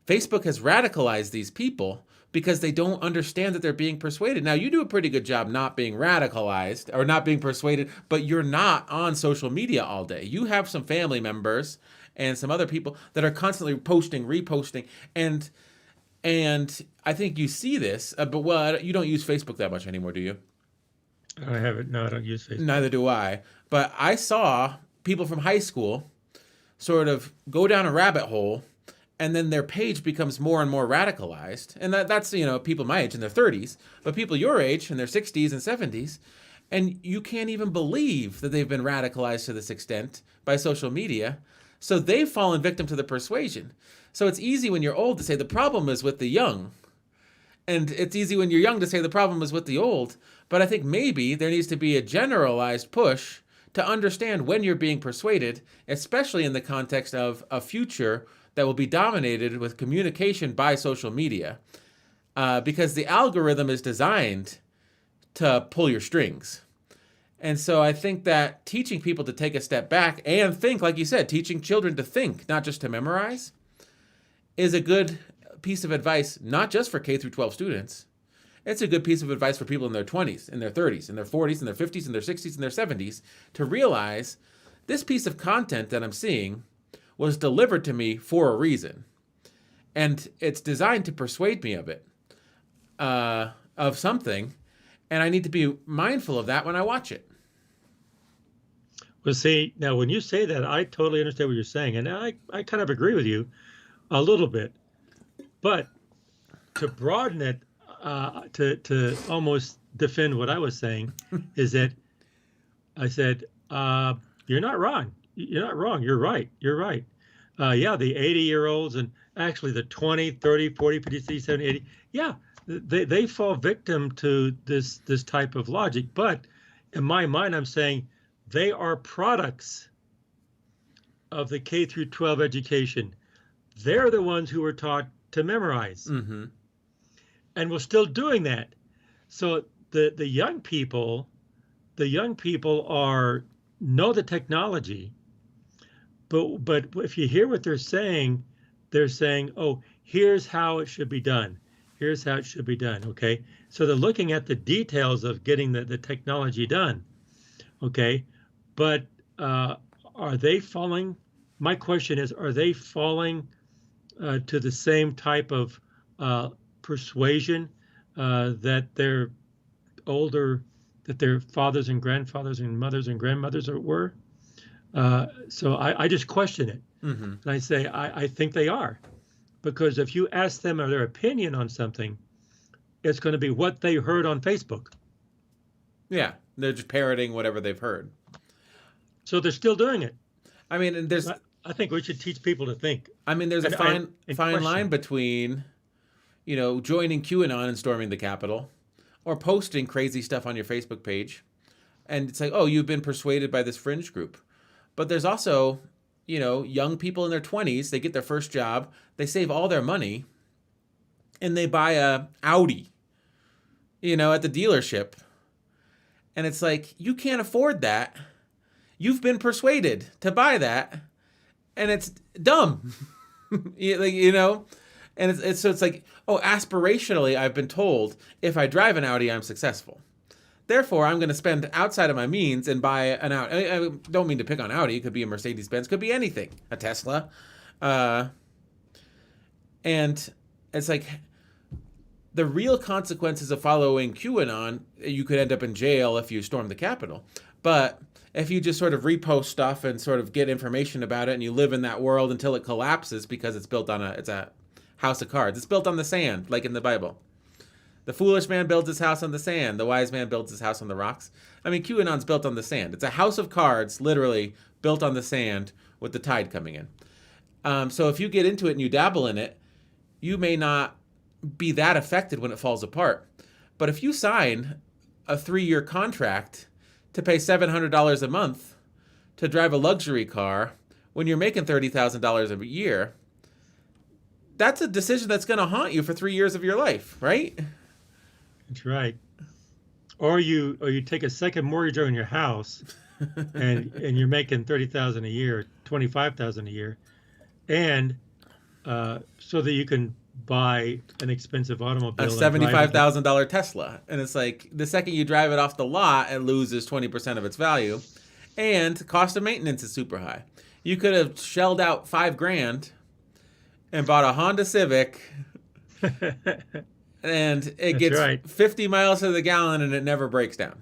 Facebook has radicalized these people because they don't understand that they're being persuaded. Now, you do a pretty good job not being radicalized or not being persuaded, but you're not on social media all day. You have some family members and some other people that are constantly posting, reposting, and I think you see this, but you don't use Facebook that much anymore, do you? I haven't. No, I don't use Facebook. Neither do I. But I saw people from high school sort of go down a rabbit hole, and then their page becomes more and more radicalized. And that's people my age in their 30s, but people your age in their 60s and 70s, and you can't even believe that they've been radicalized to this extent by social media. So they've fallen victim to the persuasion. So it's easy when you're old to say the problem is with the young. And it's easy when you're young to say the problem is with the old. But I think maybe there needs to be a generalized push to understand when you're being persuaded, especially in the context of a future that will be dominated with communication by social media. Because the algorithm is designed to pull your strings. And so I think that teaching people to take a step back and think, like you said, teaching children to think, not just to memorize, is a good piece of advice, not just for K through 12 students. It's a good piece of advice for people in their 20s, in their 30s, in their 40s, in their 50s, in their 60s, in their 70s, to realize this piece of content that I'm seeing was delivered to me for a reason. And it's designed to persuade me of it, of something, and I need to be mindful of that when I watch it. Well, see, now when you say that, I totally understand what you're saying, and I kind of agree with you a little bit. But to broaden it, to almost defend what I was saying, is that I said, "You're not wrong. You're not wrong. You're right. You're right. Yeah, the 80-year-olds and actually the 20, 30, 40, 50, 60, 70, 80, yeah, they fall victim to this type of logic. But in my mind, I'm saying they are products of the K through 12 education. They're the ones who were taught to memorize, Mm-hmm. and we're still doing that. So the young people, are know the technology, but if you hear what they're saying, oh, here's how it should be done. Here's how it should be done. Okay, so they're looking at the details of getting the technology done. Okay, but are they falling? My question is, are they falling to the same type of persuasion that their older, that their fathers and grandfathers and mothers and grandmothers were? So I just question it. Mm-hmm. And I say, I think they are. Because if you ask them their opinion on something, it's going to be what they heard on Facebook. Yeah, they're just parroting whatever they've heard. So they're still doing it. I mean, and there's. I think we should teach people to think. I mean, there's a fine line between, joining QAnon and storming the Capitol, or posting crazy stuff on your Facebook page, and it's like, oh, you've been persuaded by this fringe group. But there's also, young people in their 20s. They get their first job, they save all their money, and they buy a Audi, at the dealership. And it's like, you can't afford that. You've been persuaded to buy that, and it's dumb. And it's like, oh, aspirationally, I've been told if I drive an Audi, I'm successful. Therefore, I'm going to spend outside of my means and buy an Audi. I don't mean to pick on Audi. It could be a Mercedes-Benz. Could be anything. A Tesla. And it's like the real consequences of following QAnon, you could end up in jail if you storm the Capitol. But if you just sort of repost stuff and sort of get information about it and you live in that world until it collapses because it's built on it's a house of cards. It's built on the sand, like in the Bible. The foolish man builds his house on the sand. The wise man builds his house on the rocks. I mean, QAnon's built on the sand. It's a house of cards, literally, built on the sand with the tide coming in. So if you get into it and you dabble in it, you may not be that affected when it falls apart. But if you sign a 3-year contract to pay $700 a month to drive a luxury car when you're making $30,000 a year, that's a decision that's going to haunt you for 3 years of your life, right? That's right. Or you take a second mortgage on your house, and you're making $30,000 a year, $25,000 a year, and so that you can buy an expensive automobile, a $75,000 Tesla, and it's like the second you drive it off the lot, it loses 20% of its value, and cost of maintenance is super high. You could have shelled out $5,000 and bought a Honda Civic. And it gets 50 miles to the gallon and it never breaks down.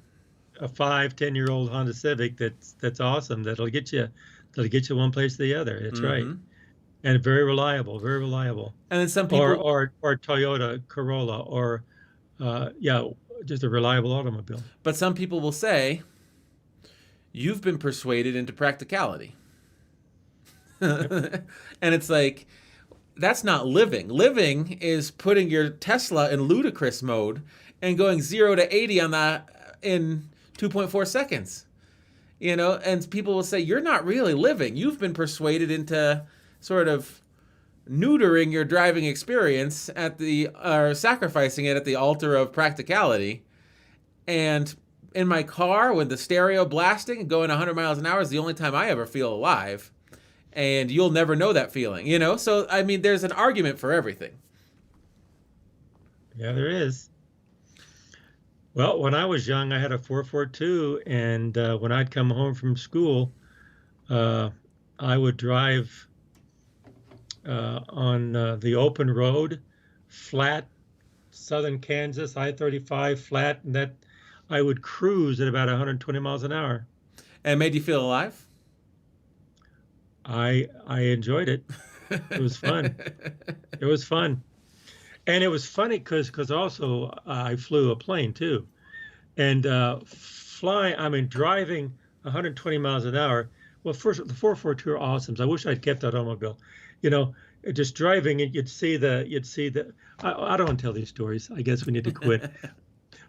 A 5-10-year-old Honda Civic that's awesome. That'll get you one place to the other. That's right. And very reliable, very reliable. And then some people or Toyota Corolla or just a reliable automobile. But some people will say you've been persuaded into practicality. And it's like, that's not living. Living is putting your Tesla in ludicrous mode and going 0 to 80 on that in 2.4 seconds. And people will say, you're not really living. You've been persuaded into sort of neutering your driving experience or sacrificing it at the altar of practicality. And in my car with the stereo blasting and going 100 miles an hour is the only time I ever feel alive. And you'll never know that feeling, So, I mean, there's an argument for everything. Yeah, there is. Well, when I was young, I had a 442, and when I'd come home from school, I would drive on the open road, flat, southern Kansas, I-35, flat, and that I would cruise at about 120 miles an hour. And it made you feel alive? I enjoyed it. It was fun. It was fun. And it was funny because also I flew a plane too, and driving 120 miles an hour. Well, first the 442 are awesome. I wish I'd kept that automobile. You know, just driving and you'd see the. I don't want to tell these stories. I guess we need to quit.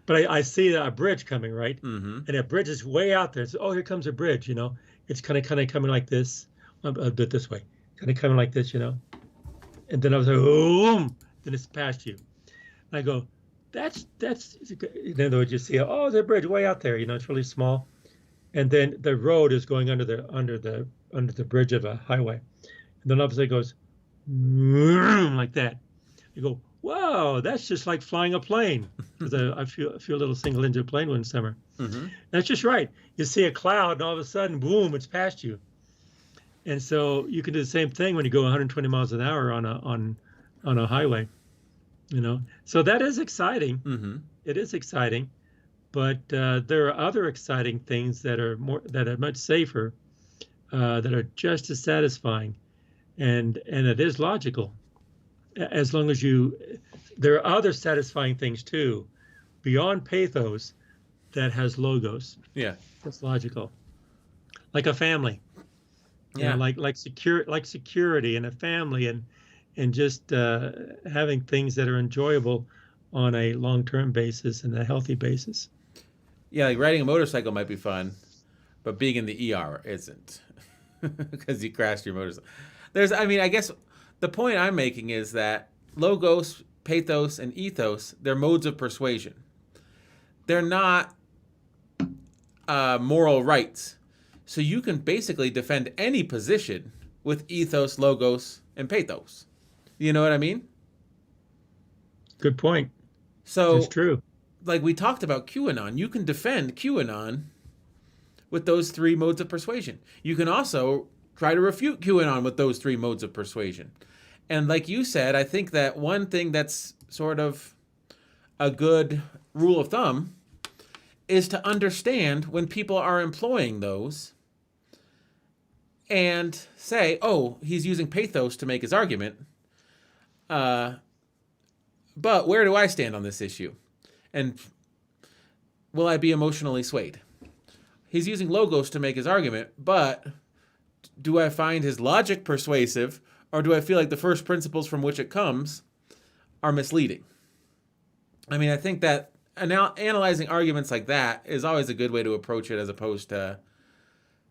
But I see a bridge coming, right? Mm-hmm. And that bridge is way out there. So, oh, here comes a bridge. It's kind of coming like this, a bit this way, kind of coming like this. And then I was like, boom, then it's past you. And I go, that's. In other words, you see, oh, there's a bridge way out there. It's really small, and then the road is going under the bridge of a highway, and then all of a sudden it goes, like that. You go, whoa, that's just like flying a plane. Because I flew a little single engine plane one summer. Mm-hmm. That's just right. You see a cloud, and all of a sudden, boom, it's past you. And so you can do the same thing when you go 120 miles an hour on a highway. So that is exciting. Mm-hmm. It is exciting, but there are other exciting things that are much safer, that are just as satisfying, and it is logical. As long as there are other satisfying things too, beyond pathos, that has logos. Yeah, That's logical, like a family. yeah. Like security in a family, and just having things that are enjoyable on a long-term basis and a healthy basis. Yeah, like riding a motorcycle might be fun, but being in the ER isn't, because you crashed your motorcycle. I guess the point I'm making is that logos, pathos, and ethos, they're modes of persuasion. They're not moral rights. So you can basically defend any position with ethos, logos, and pathos. You know what I mean? Good point. So, It's true. like we talked about QAnon, you can defend QAnon with those three modes of persuasion. You can also try to refute QAnon with those three modes of persuasion. And like you said, I think that one thing that's sort of a good rule of thumb is to understand when people are employing those and say, oh, he's using pathos to make his argument. But where do I stand on this issue? And will I be emotionally swayed? He's using logos to make his argument, but do I find his logic persuasive, or do I feel like the first principles from which it comes are misleading? I think that analyzing arguments like that is always a good way to approach it, as opposed to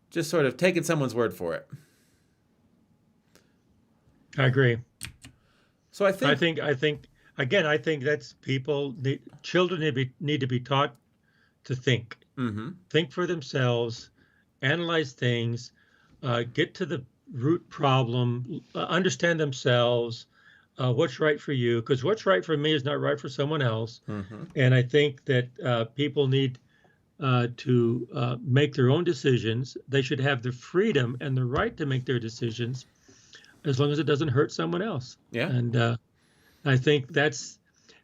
just sort of taking someone's word for it. I agree. So I think I think that's children need to be taught to think. Mm-hmm. Think for themselves, analyze things, get to the root problem, understand themselves, what's right for you, because what's right for me is not right for someone else. Mm-hmm. And I think that people need to make their own decisions. They should have the freedom and the right to make their decisions, as long as it doesn't hurt someone else. Yeah. And I think that's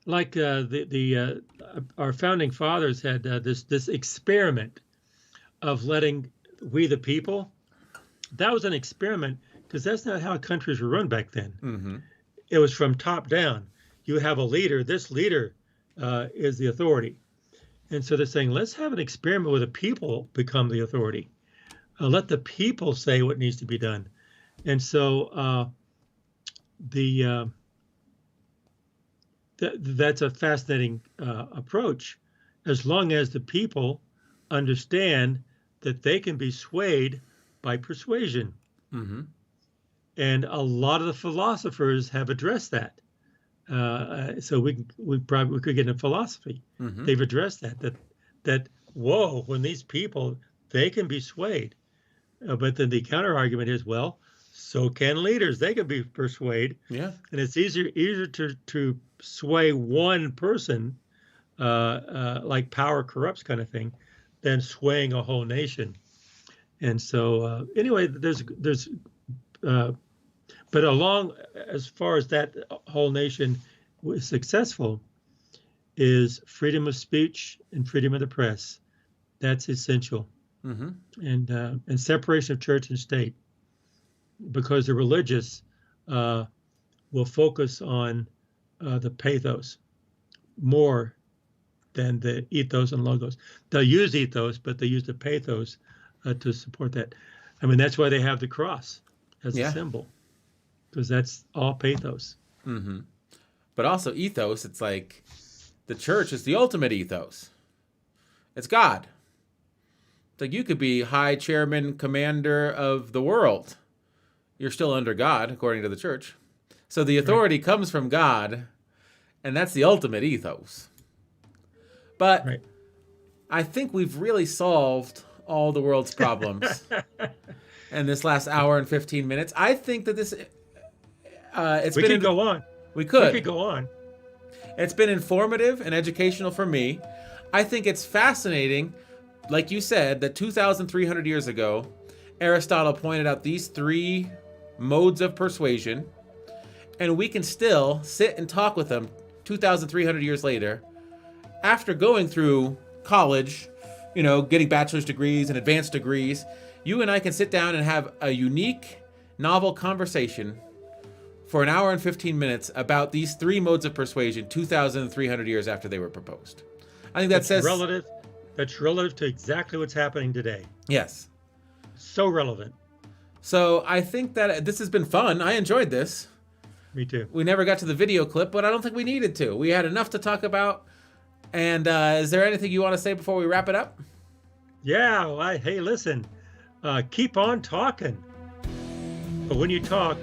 like our founding fathers had this experiment of letting we the people. That was an experiment, because that's not how countries were run back then. Mm-hmm. It was from top down. You have a leader. This leader is the authority. And so they're saying, let's have an experiment where the people become the authority. Let the people say what needs to be done. And so that's a fascinating approach, as long as the people understand that they can be swayed by persuasion. Mm-hmm. And a lot of the philosophers have addressed that. So we could get into philosophy. Mm-hmm. They've addressed that whoa, when these people, they can be swayed. But then the counter argument is, well, so can leaders. They can be persuaded. Yeah. And it's easier to sway one person, like power corrupts kind of thing, than swaying a whole nation. And so anyway, but along as far as that whole nation was successful, is freedom of speech and freedom of the press. That's essential. Mm-hmm. And separation of church and state, because the religious will focus on the pathos more than the ethos and logos. They'll use ethos, but they use the pathos to support that. I mean, that's why they have the cross as a symbol, because that's all pathos. Mm-hmm. But also ethos, it's like the church is the ultimate ethos. It's God. It's like you could be high chairman, commander of the world. You're still under God, according to the church. So the authority comes from God, and that's the ultimate ethos. But I think we've really solved all the world's problems in this last hour and 15 minutes. I think that this... we could go on. We could. We could go on. It's been informative and educational for me. I think it's fascinating, like you said, that 2,300 years ago, Aristotle pointed out these three modes of persuasion, and we can still sit and talk with them 2,300 years later, after going through college, you know, getting bachelor's degrees and advanced degrees. You and I can sit down and have a unique, novel conversation for an hour and 15 minutes about these three modes of persuasion 2,300 years after they were proposed. I think that's relative. That's relative to exactly what's happening today. Yes. So relevant. So I think that this has been fun. I enjoyed this. Me too. We never got to the video clip, but I don't think we needed to. We had enough to talk about. And is there anything you want to say before we wrap it up? Yeah. Well, hey, listen. Keep on talking. But when you talk,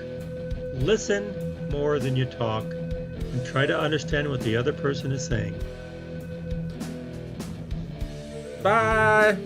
listen more than you talk, and try to understand what the other person is saying. Bye.